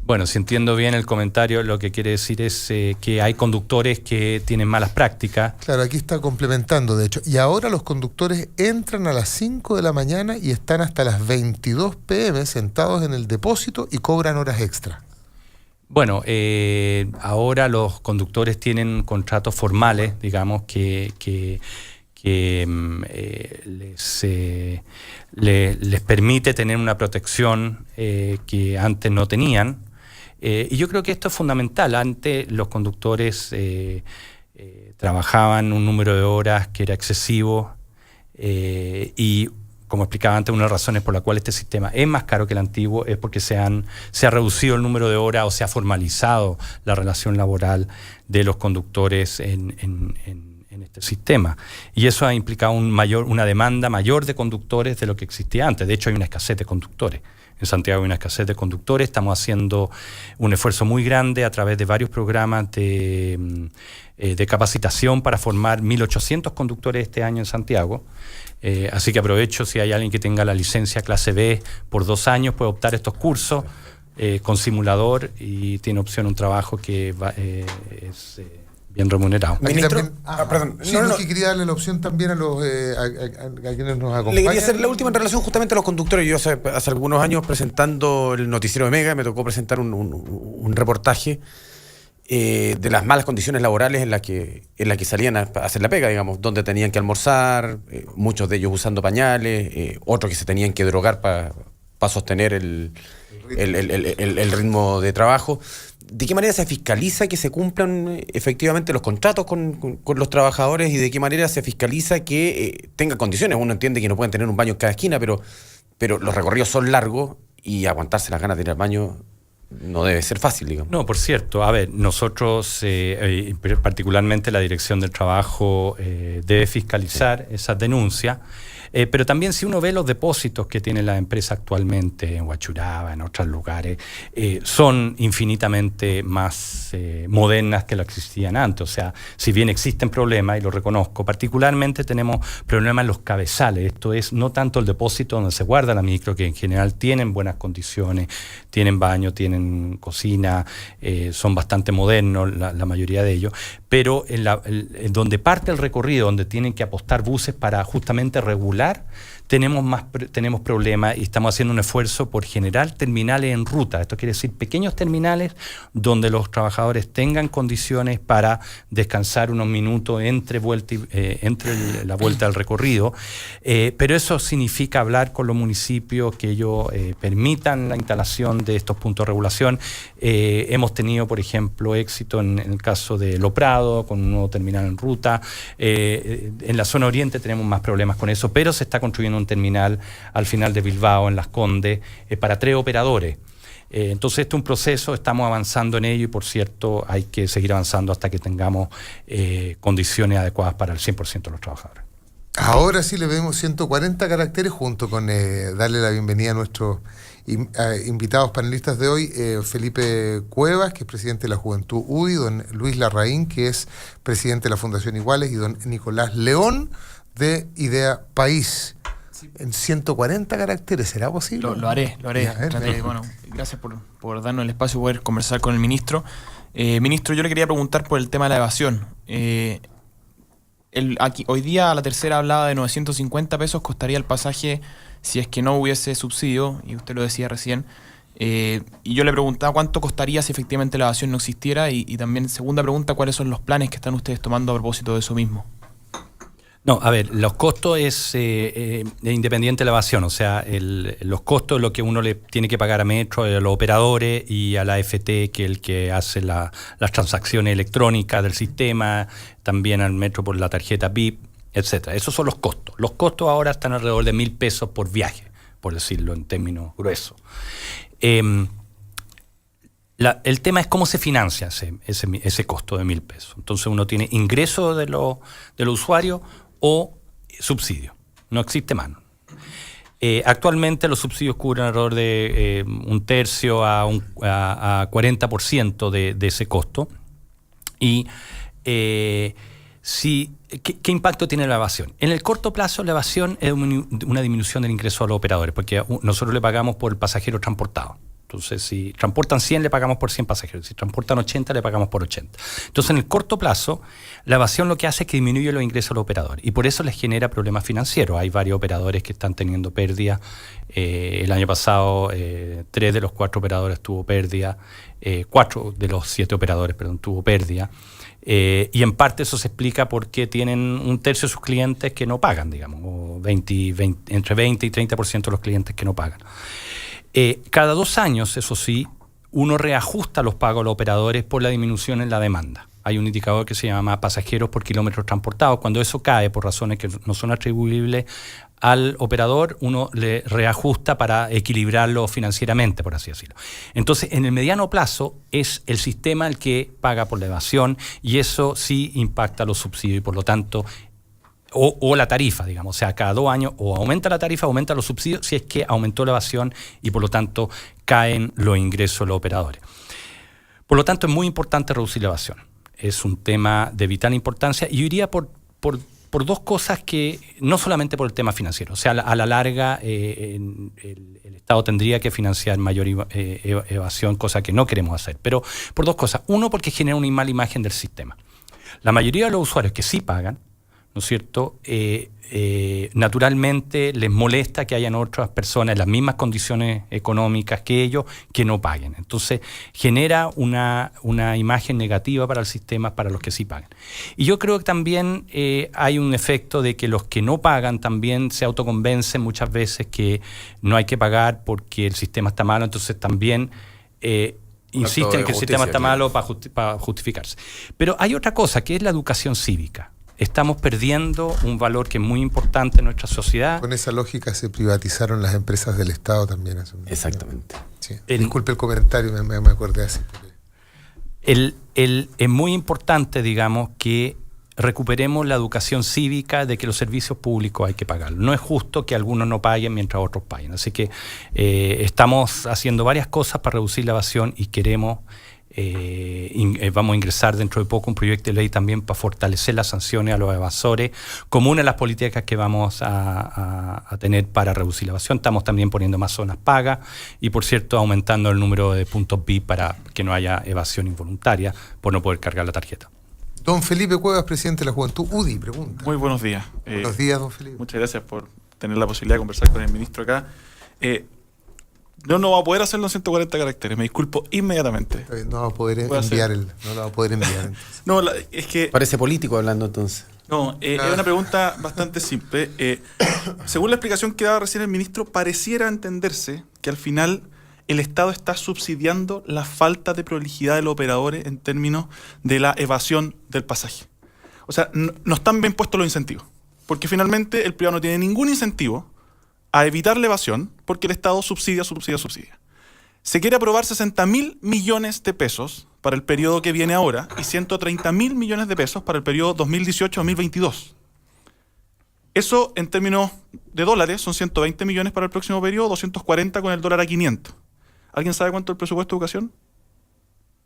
Bueno, si entiendo bien el comentario, lo que quiere decir es que hay conductores que tienen malas prácticas. Claro, aquí está complementando, de hecho. Y ahora los conductores entran a las 5 de la mañana y están hasta las 22 p.m. sentados en el depósito y cobran horas extra. Bueno, ahora los conductores tienen contratos formales, digamos, que les permite tener una protección que antes no tenían. Y yo creo que esto es fundamental. Antes los conductores trabajaban un número de horas que era excesivo y, como explicaba antes, una de las razones por la cual este sistema es más caro que el antiguo es porque se ha reducido el número de horas o se ha formalizado la relación laboral de los conductores en este sistema. Y eso ha implicado una demanda mayor de conductores de lo que existía antes. De hecho, hay una escasez de conductores. En Santiago hay una escasez de conductores. Estamos haciendo un esfuerzo muy grande a través de varios programas de capacitación para formar 1.800 conductores este año en Santiago. Así que aprovecho, si hay alguien que tenga la licencia clase B por 2 años, puede optar estos cursos con simulador y tiene opción a un trabajo que es bien remunerado. Ministro, perdón. Sí, que quería darle la opción también a quienes nos acompañan. Le quería hacer la última en relación justamente a los conductores. Yo hace algunos años, presentando el noticiero de Mega, me tocó presentar un reportaje de las malas condiciones laborales en las que salían a hacer la pega, digamos, donde tenían que almorzar, muchos de ellos usando pañales, otros que se tenían que drogar para sostener el ritmo de trabajo. ¿De qué manera se fiscaliza que se cumplan efectivamente los contratos con los trabajadores y de qué manera se fiscaliza que tengan condiciones? Uno entiende que no pueden tener un baño en cada esquina, pero los recorridos son largos y aguantarse las ganas de ir al baño no debe ser fácil, digamos. No, por cierto, a ver, nosotros, particularmente la Dirección del Trabajo, debe fiscalizar esas denuncias. Pero también si uno ve los depósitos que tiene la empresa actualmente en Huachuraba, en otros lugares, son infinitamente más modernas que las que existían antes. O sea, si bien existen problemas, y lo reconozco, particularmente tenemos problemas en los cabezales. Esto es no tanto el depósito donde se guarda la micro, que en general tienen buenas condiciones, tienen baño, tienen cocina, son bastante modernos la mayoría de ellos, pero en donde parte el recorrido, donde tienen que apostar buses para justamente regular, tenemos problemas y estamos haciendo un esfuerzo por generar terminales en ruta. Esto quiere decir pequeños terminales donde los trabajadores tengan condiciones para descansar unos minutos entre la vuelta al recorrido. Pero eso significa hablar con los municipios que ellos permitan la instalación de estos puntos de regulación. Hemos tenido, por ejemplo, éxito en el caso de Lo Prado, con un nuevo terminal en ruta. En la zona oriente tenemos más problemas con eso, pero se está construyendo un terminal al final de Bilbao, en Las Condes, para 3 operadores. Entonces este es un proceso, estamos avanzando en ello y, por cierto, hay que seguir avanzando hasta que tengamos condiciones adecuadas para el 100% de los trabajadores. Ahora sí le vemos 140 caracteres junto con darle la bienvenida a nuestros invitados panelistas de hoy, Felipe Cuevas, que es presidente de la Juventud UDI, don Luis Larraín, que es presidente de la Fundación Iguales, y don Nicolás León, de Idea País. En 140 caracteres, ¿será posible? Lo haré. Bueno, gracias por darnos el espacio y poder conversar con el ministro. Ministro, yo le quería preguntar por el tema de la evasión. Hoy día la tercera hablaba de 950 pesos costaría el pasaje si es que no hubiese subsidio, y usted lo decía recién. Y yo le preguntaba cuánto costaría si efectivamente la evasión no existiera, y también, segunda pregunta, ¿cuáles son los planes que están ustedes tomando a propósito de eso mismo? No, a ver, los costos es independiente de la evasión, o sea, los costos es lo que uno le tiene que pagar a Metro, a los operadores y a la AFT, que es el que hace las transacciones electrónicas del sistema, también al Metro por la tarjeta BIP, etcétera. Esos son los costos. Los costos ahora están alrededor de 1.000 pesos por viaje, por decirlo en términos gruesos. El tema es cómo se financia ese costo de 1.000 pesos. Entonces uno tiene ingresos de los usuarios o subsidio. No existe más. Actualmente los subsidios cubren alrededor de un tercio a 40% de ese costo. Y ¿qué impacto tiene la evasión? En el corto plazo, la evasión es una disminución del ingreso a los operadores, porque nosotros le pagamos por el pasajero transportado. Entonces, si transportan 100, le pagamos por 100 pasajeros. Si transportan 80, le pagamos por 80. Entonces, en el corto plazo, la evasión lo que hace es que disminuye los ingresos a los operadores. Y por eso les genera problemas financieros. Hay varios operadores que están teniendo pérdidas. El año pasado, 3 de los 4 operadores tuvo pérdida. 4 de los 7 operadores, tuvo pérdida. Y en parte eso se explica porque tienen un tercio de sus clientes que no pagan, digamos. O entre 20 y 30% de los clientes que no pagan. Cada 2 años, eso sí, uno reajusta los pagos a los operadores por la disminución en la demanda. Hay un indicador que se llama pasajeros por kilómetros transportados. Cuando eso cae por razones que no son atribuibles al operador, uno le reajusta para equilibrarlo financieramente, por así decirlo. Entonces, en el mediano plazo es el sistema el que paga por la evasión, y eso sí impacta los subsidios y por lo tanto o la tarifa, digamos, o sea, cada 2 años o aumenta la tarifa, aumenta los subsidios si es que aumentó la evasión y por lo tanto caen los ingresos de los operadores. Por lo tanto, es muy importante reducir la evasión. Es un tema de vital importancia, y yo iría por 2 cosas, que no solamente por el tema financiero, o sea, a la larga el Estado tendría que financiar mayor evasión, cosa que no queremos hacer, pero por 2 cosas. Uno, porque genera una mala imagen del sistema. La mayoría de los usuarios que sí pagan, ¿no es cierto?, naturalmente les molesta que hayan otras personas en las mismas condiciones económicas que ellos que no paguen. Entonces genera una imagen negativa para el sistema, para los que sí pagan. Y yo creo que también hay un efecto de que los que no pagan también se autoconvencen muchas veces que no hay que pagar porque el sistema está malo, entonces también insisten que el sistema está malo para justificarse. Pero hay otra cosa, que es la educación cívica. Estamos perdiendo un valor que es muy importante en nuestra sociedad. Con esa lógica se privatizaron las empresas del Estado también. Exactamente. Sí. Disculpe el comentario, me acordé así. Es muy importante, digamos, que recuperemos la educación cívica de que los servicios públicos hay que pagarlos. No es justo que algunos no paguen mientras otros paguen. Así que estamos haciendo varias cosas para reducir la evasión y queremos... vamos a ingresar dentro de poco un proyecto de ley también para fortalecer las sanciones a los evasores, como una de las políticas que vamos a tener para reducir la evasión. Estamos también poniendo más zonas pagas y, por cierto, aumentando el número de puntos BIP para que no haya evasión involuntaria por no poder cargar la tarjeta. Don Felipe Cuevas, presidente de la Juventud UDI, pregunta. Muy buenos días. Buenos días, don Felipe. Muchas gracias por tener la posibilidad de conversar con el ministro acá. No va a poder hacerlo en 140 caracteres, me disculpo inmediatamente. No va a poder enviar no lo va a poder enviar. No, es que... Parece político hablando entonces. No, es una pregunta bastante simple. Según la explicación que daba recién el ministro, pareciera entenderse que al final el Estado está subsidiando la falta de prolijidad de los operadores en términos de la evasión del pasaje. O sea, no están bien puestos los incentivos, porque finalmente el privado no tiene ningún incentivo a evitar la evasión, porque el Estado subsidia. Se quiere aprobar 60.000 millones de pesos para el periodo que viene ahora y 130.000 millones de pesos para el periodo 2018-2022. Eso en términos de dólares son 120 millones para el próximo periodo, 240 con el dólar a 500. ¿Alguien sabe cuánto es el presupuesto de educación?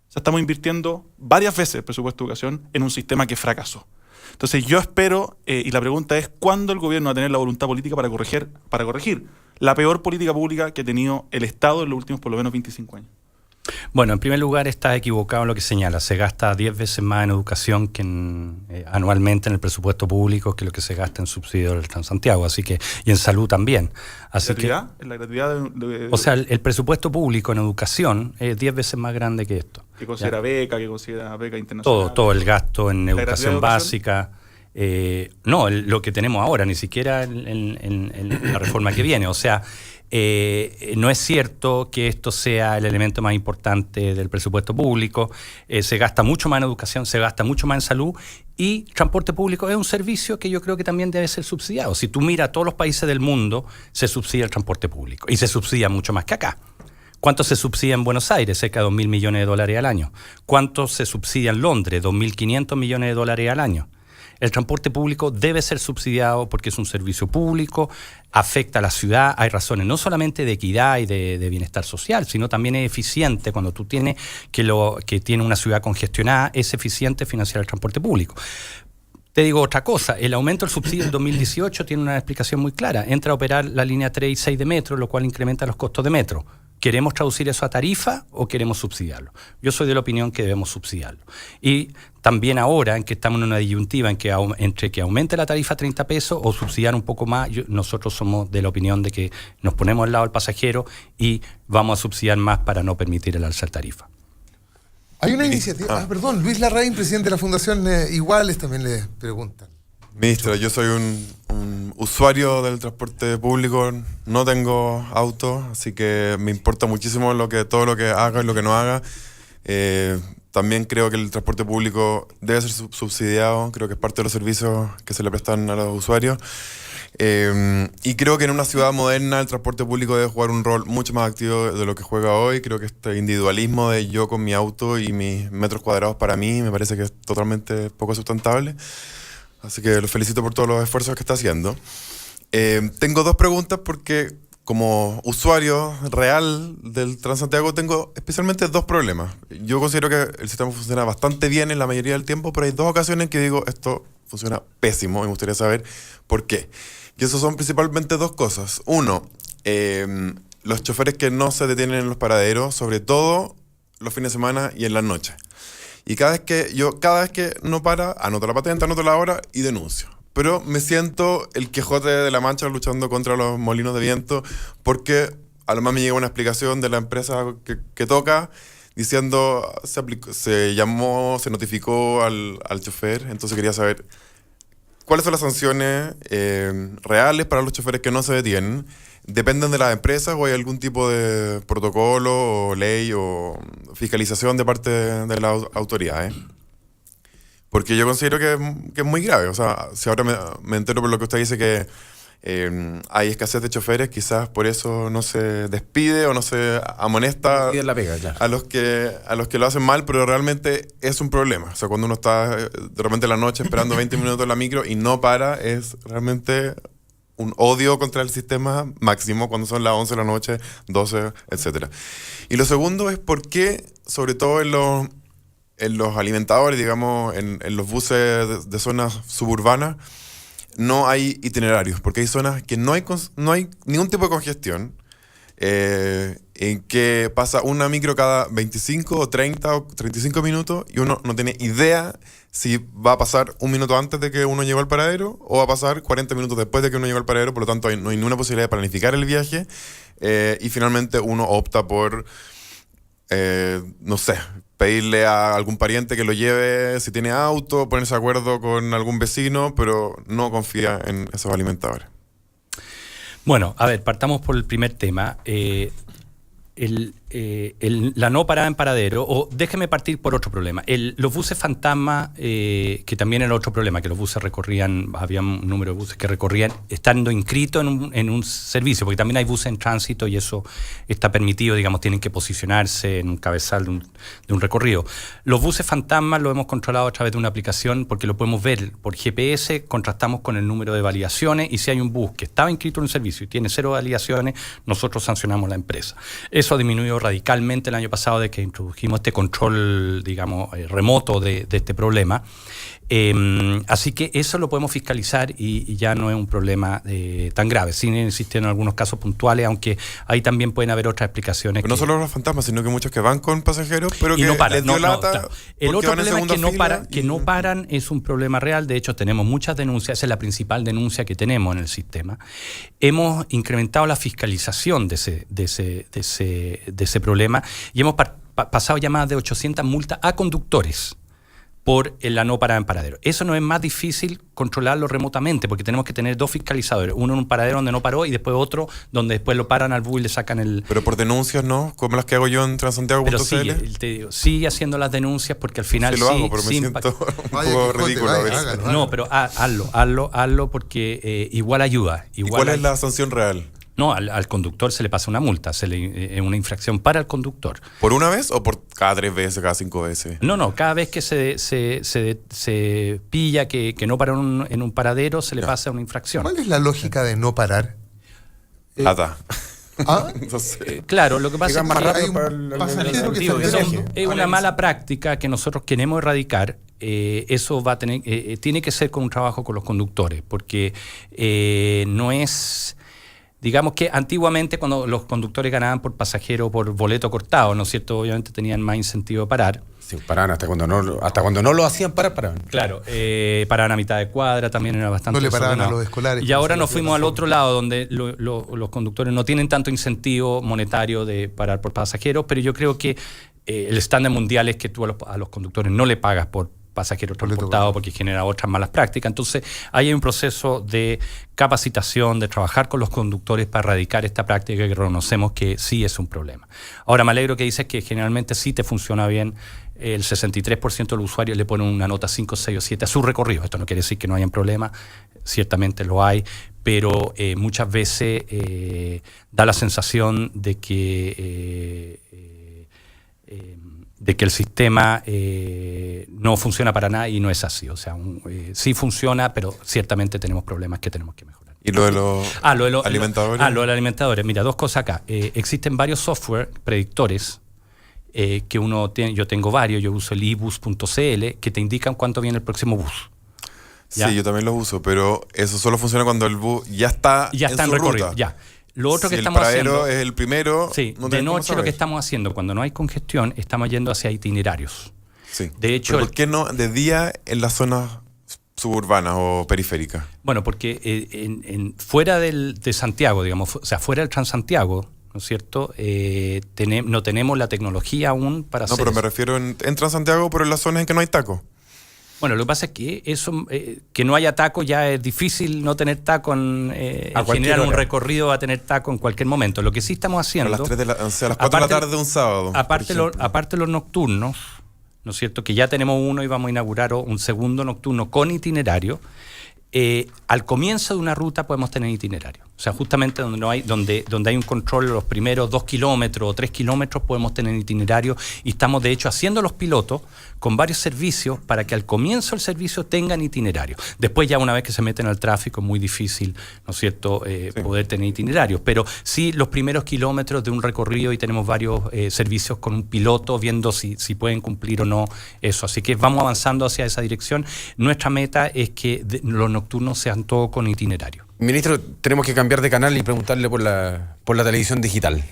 O sea, estamos invirtiendo varias veces el presupuesto de educación en un sistema que fracasó. Entonces yo espero, y la pregunta es, ¿cuándo el gobierno va a tener la voluntad política para corregir la peor política pública que ha tenido el Estado en los últimos por lo menos 25 años? Bueno, en primer lugar está equivocado en lo que señala. Se gasta 10 veces más en educación que anualmente en el presupuesto público que lo que se gasta en subsidios del Transantiago, así que, y en salud también. Así que, ¿La gratuidad o sea, el presupuesto público en educación es 10 veces más grande que esto. que considera beca, que considera beca internacional? Todo el gasto en educación educación? básica. No, lo que tenemos ahora, ni siquiera en la reforma que viene. O sea, no es cierto que esto sea el elemento más importante del presupuesto público. Se gasta mucho más en educación, se gasta mucho más en salud, y transporte público es un servicio que yo creo que también debe ser subsidiado. Si tú miras a todos los países del mundo, se subsidia el transporte público, y se subsidia mucho más que acá. ¿Cuánto se subsidia en Buenos Aires? Cerca de 2.000 millones de dólares al año. ¿Cuánto se subsidia en Londres? 2.500 millones de dólares al año. El transporte público debe ser subsidiado porque es un servicio público, afecta a la ciudad, hay razones no solamente de equidad y de bienestar social, sino también es eficiente cuando tú tienes que tiene una ciudad congestionada, es eficiente financiar el transporte público. Te digo otra cosa, el aumento del subsidio en 2018 tiene una explicación muy clara. Entra a operar la línea 3 y 6 de metro, lo cual incrementa los costos de metro. ¿Queremos traducir eso a tarifa o queremos subsidiarlo? Yo soy de la opinión que debemos subsidiarlo. Y también ahora, en que estamos en una disyuntiva entre que aumente la tarifa a 30 pesos o subsidiar un poco más, nosotros somos de la opinión de que nos ponemos al lado del pasajero y vamos a subsidiar más para no permitir el alza de tarifa. Hay una iniciativa, perdón, Luis Larraín, presidente de la Fundación Iguales, también le preguntan. Ministra, yo soy un usuario del transporte público, no tengo auto, así que me importa muchísimo todo lo que haga y lo que no haga. También creo que el transporte público debe ser subsidiado, creo que es parte de los servicios que se le prestan a los usuarios. Y creo que en una ciudad moderna el transporte público debe jugar un rol mucho más activo de lo que juega hoy. Creo que este individualismo de yo con mi auto y mis metros cuadrados para mí me parece que es totalmente poco sustentable. Así que los felicito por todos los esfuerzos que está haciendo. Tengo dos preguntas porque como usuario real del Transantiago tengo especialmente dos problemas. Yo considero que el sistema funciona bastante bien en la mayoría del tiempo, pero hay dos ocasiones en que digo esto funciona pésimo y me gustaría saber por qué. Y eso son principalmente dos cosas. Uno, los choferes que no se detienen en los paraderos, sobre todo los fines de semana y en las noches. Y cada vez que no para, anoto la patente, anoto la hora y denuncio. Pero me siento el Quijote de la Mancha luchando contra los molinos de viento porque a lo más me llega una explicación de la empresa que toca diciendo se notificó al chofer. Entonces quería saber cuáles son las sanciones reales para los choferes que no se detienen. ¿Dependen de las empresas o hay algún tipo de protocolo o ley o fiscalización de parte de las autoridades? Porque yo considero que es muy grave. O sea, si ahora me entero por lo que usted dice que hay escasez de choferes, quizás por eso no se despide o no se amonesta la pega, claro, a los que lo hacen mal, pero realmente es un problema. O sea, cuando uno está de repente en la noche esperando 20 minutos en la micro y no para, es realmente un odio contra el sistema máximo cuando son las 11 de la noche, 12, etc. Y lo segundo es por qué, sobre todo en los alimentadores, digamos, en los buses de zonas suburbanas, no hay itinerarios, porque hay zonas que no hay ningún tipo de congestión, en que pasa una micro cada 25 o 30 o 35 minutos y uno no tiene idea si va a pasar un minuto antes de que uno llegue al paradero o va a pasar 40 minutos después de que uno llegue al paradero, por lo tanto no hay ninguna posibilidad de planificar el viaje y finalmente uno opta por, no sé, pedirle a algún pariente que lo lleve si tiene auto, ponerse de acuerdo con algún vecino, pero no confía en esos alimentadores. Bueno, a ver, partamos por el primer tema. la no parada en paradero, o déjeme partir por otro problema. Los buses fantasma, que también era otro problema, que los buses recorrían, había un número de buses que recorrían estando inscritos en un servicio, porque también hay buses en tránsito y eso está permitido, digamos, tienen que posicionarse en un cabezal de un recorrido. Los buses fantasma lo hemos controlado a través de una aplicación porque lo podemos ver por GPS, contrastamos con el número de validaciones y si hay un bus que estaba inscrito en un servicio y tiene 0 validaciones, nosotros sancionamos la empresa. Eso ha disminuido radicalmente el año pasado de que introdujimos este control, digamos, remoto de este problema. Así que eso lo podemos fiscalizar y ya no es un problema tan grave. Sí existen algunos casos puntuales, aunque ahí también pueden haber otras explicaciones. Pero no solo los fantasmas, sino que muchos que van con pasajeros, pero que no paran, les dio lata. Claro. El otro problema es que no paran, es un problema real. De hecho, tenemos muchas denuncias, esa es la principal denuncia que tenemos en el sistema. Hemos incrementado la fiscalización de ese problema y hemos pasado ya más de 800 multas a conductores por la no parada en paradero. Eso no es más difícil controlarlo remotamente, porque tenemos que tener 2 fiscalizadores, uno en un paradero donde no paró y después otro donde después lo paran al bus y le sacan el... Pero por denuncias, ¿no? Como las que hago yo en transantiago.cl. Pero sigue haciendo las denuncias porque al final sí lo hago, pero me siento un poco ridículo a veces. No, pero hazlo porque igual ayuda. ¿Y cuál es la sanción real? No, al conductor se le pasa una multa, es una infracción para el conductor. ¿Por una vez o por cada 3 veces, cada 5 veces? No, cada vez que se pilla que no para en un paradero, se le pasa una infracción. ¿Cuál es la lógica de no parar? Plata. No sé. Claro, lo que pasa es que hay un pasajero que es una mala práctica que nosotros queremos erradicar. Eso va a tener, tiene que ser con un trabajo con los conductores, porque no es... Digamos que antiguamente cuando los conductores ganaban por pasajero por boleto cortado, ¿no es cierto? Obviamente tenían más incentivo de parar. Sí, paraban hasta cuando no lo hacían paraban. Claro, paraban a mitad de cuadra, también era bastante no le paraban desordenado. a los escolares. Y ahora nos fuimos al otro lado, donde los conductores no tienen tanto incentivo monetario de parar por pasajeros, pero yo creo que el estándar mundial es que tú a los conductores no le pagas por pasajeros transportados porque genera otras malas prácticas. Entonces, ahí hay un proceso de capacitación, de trabajar con los conductores para erradicar esta práctica que reconocemos que sí es un problema. Ahora, me alegro que dices que generalmente sí te funciona bien. El 63% de los usuarios le ponen una nota 5, 6 o 7 a su recorrido. Esto no quiere decir que no hayan problemas, ciertamente lo hay, pero muchas veces da la sensación de que el sistema no funciona para nada y no es así. O sea, sí funciona, pero ciertamente tenemos problemas que tenemos que mejorar. ¿Y lo de los alimentadores? Lo de los alimentadores. Mira, 2 cosas acá. Existen varios software predictores que uno tiene. Yo tengo varios. Yo uso el ebus.cl que te indican cuánto viene el próximo bus. ¿Ya? Sí, yo también los uso, pero eso solo funciona cuando el bus ya está en recorrido. Ya. Lo otro que si estamos haciendo... el paradero es el primero... Sí, de noche lo que estamos haciendo, cuando no hay congestión, estamos yendo hacia itinerarios. Sí. De hecho... ¿Pero por qué no de día en las zonas suburbanas o periféricas? Bueno, porque fuera de Santiago, digamos, o sea, fuera del Transantiago, ¿no es cierto? No tenemos la tecnología aún para hacer No, pero eso. me refiero en Transantiago, pero en las zonas en que no hay taco. Bueno, lo que pasa es que eso, que no haya taco ya es difícil no tener taco generar un recorrido a tener taco en cualquier momento. Lo que sí estamos haciendo... A las 4 de la tarde de un sábado. Aparte los nocturnos, ¿no es cierto? Que ya tenemos uno y vamos a inaugurar un segundo nocturno con itinerario. Al comienzo de una ruta podemos tener itinerario. O sea, justamente donde hay un control, los primeros 2 kilómetros o 3 kilómetros podemos tener itinerario y estamos de hecho haciendo los pilotos con varios servicios para que al comienzo del servicio tengan itinerario. Después ya una vez que se meten al tráfico es muy difícil, ¿no es cierto?, poder tener itinerarios. Pero sí los primeros kilómetros de un recorrido y tenemos varios servicios con un piloto viendo si pueden cumplir o no eso. Así que vamos avanzando hacia esa dirección. Nuestra meta es que los nocturnos sean todos con itinerario. Ministro, tenemos que cambiar de canal y preguntarle por la televisión digital.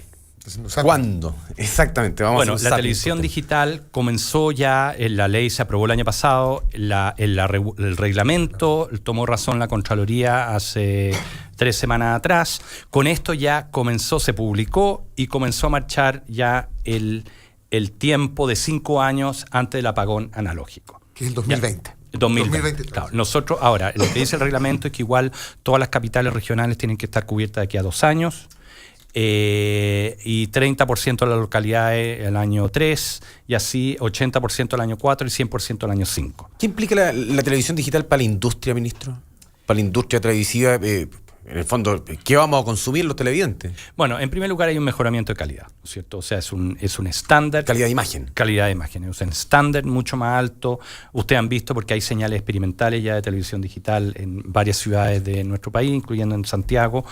¿Cuándo? Exactamente. Bueno, la televisión digital comenzó ya, la ley se aprobó el año pasado, el reglamento tomó razón la Contraloría hace 3 semanas atrás. Con esto ya se publicó y comenzó a marchar ya el tiempo de 5 años antes del apagón analógico. Que es el 2020. Ya. 2020. Claro. Nosotros, ahora, lo que dice el reglamento es que igual todas las capitales regionales tienen que estar cubiertas de aquí a 2 años. y 30% de las localidades el año 3, y así 80% el año 4 y 100% el año 5. ¿Qué implica la televisión digital para la industria, ministro? Para la industria televisiva, en el fondo, ¿qué vamos a consumir los televidentes? Bueno, en primer lugar hay un mejoramiento de calidad, ¿no es cierto? O sea, es un estándar. Calidad de imagen. Calidad de imagen. Es un estándar mucho más alto. Ustedes han visto, porque hay señales experimentales ya de televisión digital en varias ciudades de nuestro país, incluyendo en Santiago.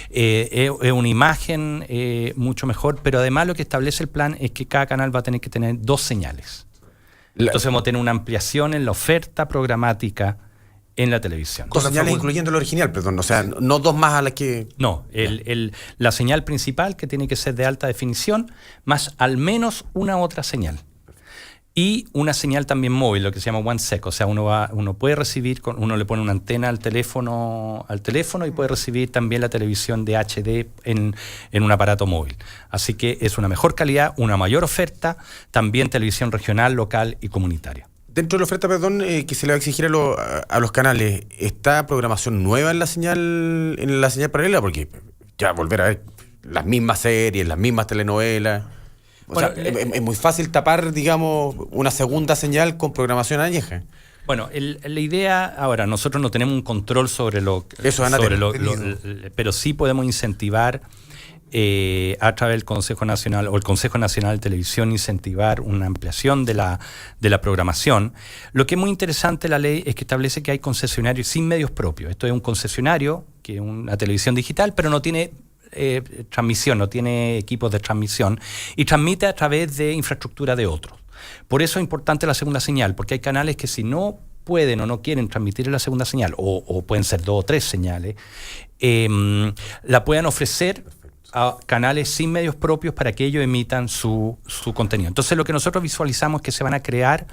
Es una imagen mucho mejor, pero además lo que establece el plan es que cada canal va a tener que tener 2 señales. Entonces vamos a tener una ampliación en la oferta programática en la televisión. 2 señales incluyendo el original, perdón. O sea, no 2 más a las que... No, la señal principal, que tiene que ser de alta definición, más al menos una otra señal. Y una señal también móvil, lo que se llama OneSec. O sea, uno puede recibir, uno le pone una antena al teléfono y puede recibir también la televisión de HD en un aparato móvil. Así que es una mejor calidad, una mayor oferta, también televisión regional, local y comunitaria. Dentro de la oferta, perdón, que se le va a exigir a los canales, ¿está programación nueva en la señal paralela? Porque ya volver a ver las mismas series, las mismas telenovelas. Bueno, es muy fácil tapar, digamos, una segunda señal con programación añeja. Bueno, la idea, ahora, nosotros no tenemos un control sobre pero sí podemos incentivar a través del Consejo Nacional o el Consejo Nacional de Televisión, incentivar una ampliación de la programación. Lo que es muy interesante de la ley es que establece que hay concesionarios sin medios propios. Esto es un concesionario, que es una televisión digital, pero no tiene transmisión, no tiene equipos de transmisión, y transmite a través de infraestructura de otros. Por eso es importante la segunda señal, porque hay canales que si no pueden o no quieren transmitir en la segunda señal, o pueden ser 2 o 3 señales, la puedan ofrecer a canales sin medios propios para que ellos emitan su contenido. Entonces lo que nosotros visualizamos es que se van a crear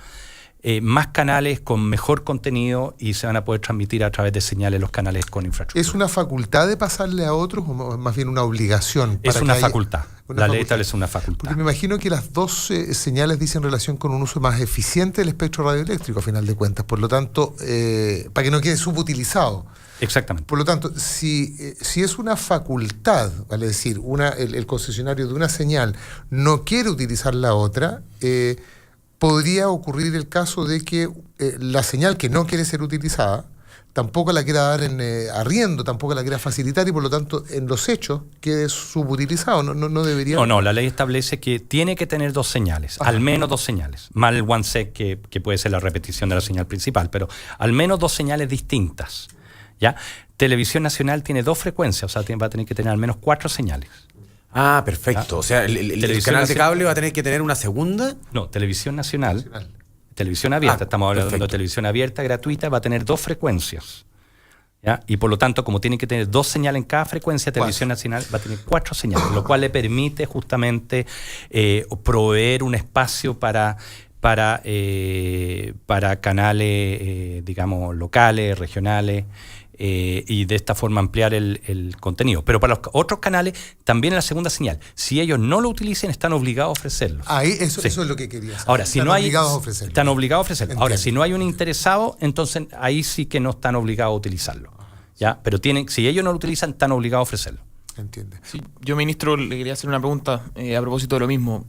más canales con mejor contenido y se van a poder transmitir a través de señales los canales con infraestructura. ¿Es una facultad de pasarle a otros o más bien una obligación? Es una facultad. La ley establece una facultad. Porque me imagino que las 2 señales dicen relación con un uso más eficiente del espectro radioeléctrico, a final de cuentas. Por lo tanto, para que no quede subutilizado. Exactamente. Por lo tanto, si es una facultad, vale decir, el concesionario de una señal no quiere utilizar la otra, podría ocurrir el caso de que la señal que no quiere ser utilizada tampoco la quiera dar en arriendo, tampoco la quiera facilitar y por lo tanto en los hechos quede subutilizado. No debería... No, la ley establece que tiene que tener 2 señales, al menos 2 señales, más el OneSec que puede ser la repetición de la señal principal, pero al menos 2 señales distintas. ¿Ya? Televisión Nacional tiene 2 frecuencias, o sea, va a tener que tener al menos 4 señales. Ah, perfecto. ¿Ah? O sea, el canal de cable va a tener que tener una segunda. No, Televisión Nacional. Televisión abierta, estamos hablando de televisión abierta, gratuita, va a tener 2 frecuencias. ¿Ya? Y por lo tanto, como tiene que tener 2 señales en cada frecuencia, Televisión Nacional va a tener 4 señales, lo cual le permite justamente proveer un espacio para canales, digamos, locales, regionales, y de esta forma ampliar el contenido. Pero para los otros canales, también en la segunda señal. Si ellos no lo utilicen, están obligados a ofrecerlo. Eso es lo que quería saber. Ahora, si están no hay, obligados a ofrecerlo. Están obligados a ofrecerlo. Entiendo. Ahora, si no hay un interesado, entonces ahí sí que no están obligados a utilizarlo. ¿Ya? Pero si ellos no lo utilizan, están obligados a ofrecerlo. Entiende. Sí, yo, ministro, le quería hacer una pregunta a propósito de lo mismo.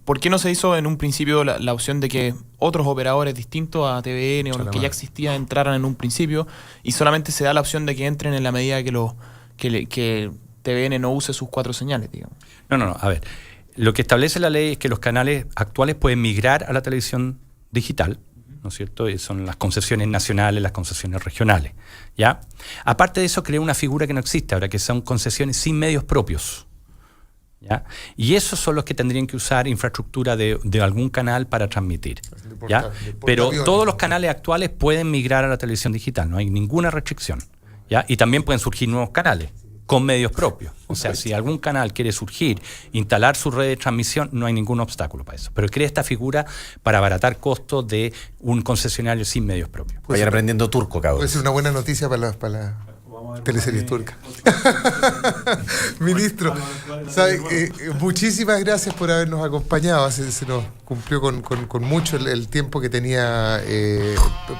¿Por qué no se hizo en un principio la opción de que otros operadores distintos a TVN o los que ya existían entraran en un principio y solamente se da la opción de que entren en la medida que TVN no use sus 4 señales, digamos? No. A ver, lo que establece la ley es que los canales actuales pueden migrar a la televisión digital, ¿no es cierto? Y son las concesiones nacionales, las concesiones regionales, ¿ya? Aparte de eso, crea una figura que no existe ahora, que son concesiones sin medios propios. ¿Ya? Y esos son los que tendrían que usar infraestructura de algún canal para transmitir. ¿Ya? Pero todos los canales actuales pueden migrar a la televisión digital, no hay ninguna restricción. ¿Ya? Y también pueden surgir nuevos canales con medios propios. O sea, si algún canal quiere surgir, instalar su red de transmisión, no hay ningún obstáculo para eso. Pero crea esta figura para abaratar costos de un concesionario sin medios propios. Vayan aprendiendo turco, cabrón. Puede ser una buena noticia para teleseries turcas. Ministro, ¿sabe? Muchísimas gracias por habernos acompañado. Se nos cumplió con mucho el tiempo que tenía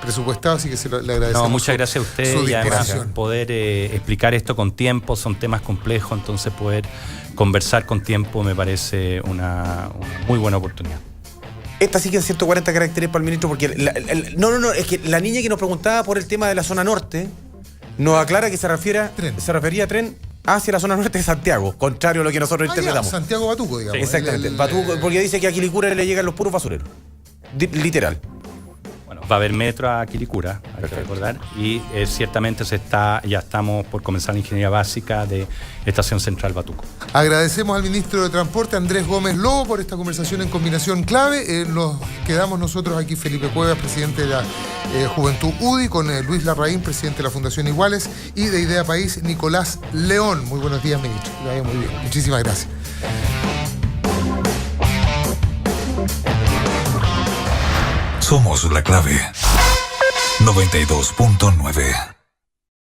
presupuestado, así que le agradecemos. No, muchas gracias a usted y además poder explicar esto con tiempo. Son temas complejos, entonces poder conversar con tiempo me parece una muy buena oportunidad. Esta sí que en 140 caracteres para el ministro, porque es que la niña que nos preguntaba por el tema de la zona norte nos aclara que se refería a tren hacia la zona norte de Santiago, contrario a lo que nosotros interpretamos. Santiago Batuco, digamos. Sí, exactamente, Batuco, porque dice que a Quilicura le llegan los puros basureros. Literal. Bueno, va a haber metro a Quilicura, hay que recordar, y ciertamente ya estamos por comenzar la ingeniería básica de Estación Central Batuco. Agradecemos al ministro de Transporte, Andrés Gómez Lobo, por esta conversación en combinación clave. Nos quedamos nosotros aquí, Felipe Cuevas, presidente de la Juventud UDI, con Luis Larraín, presidente de la Fundación Iguales, y de Idea País, Nicolás León. Muy buenos días, ministro. Que vaya muy bien. Muchísimas gracias. Somos la clave 92.9.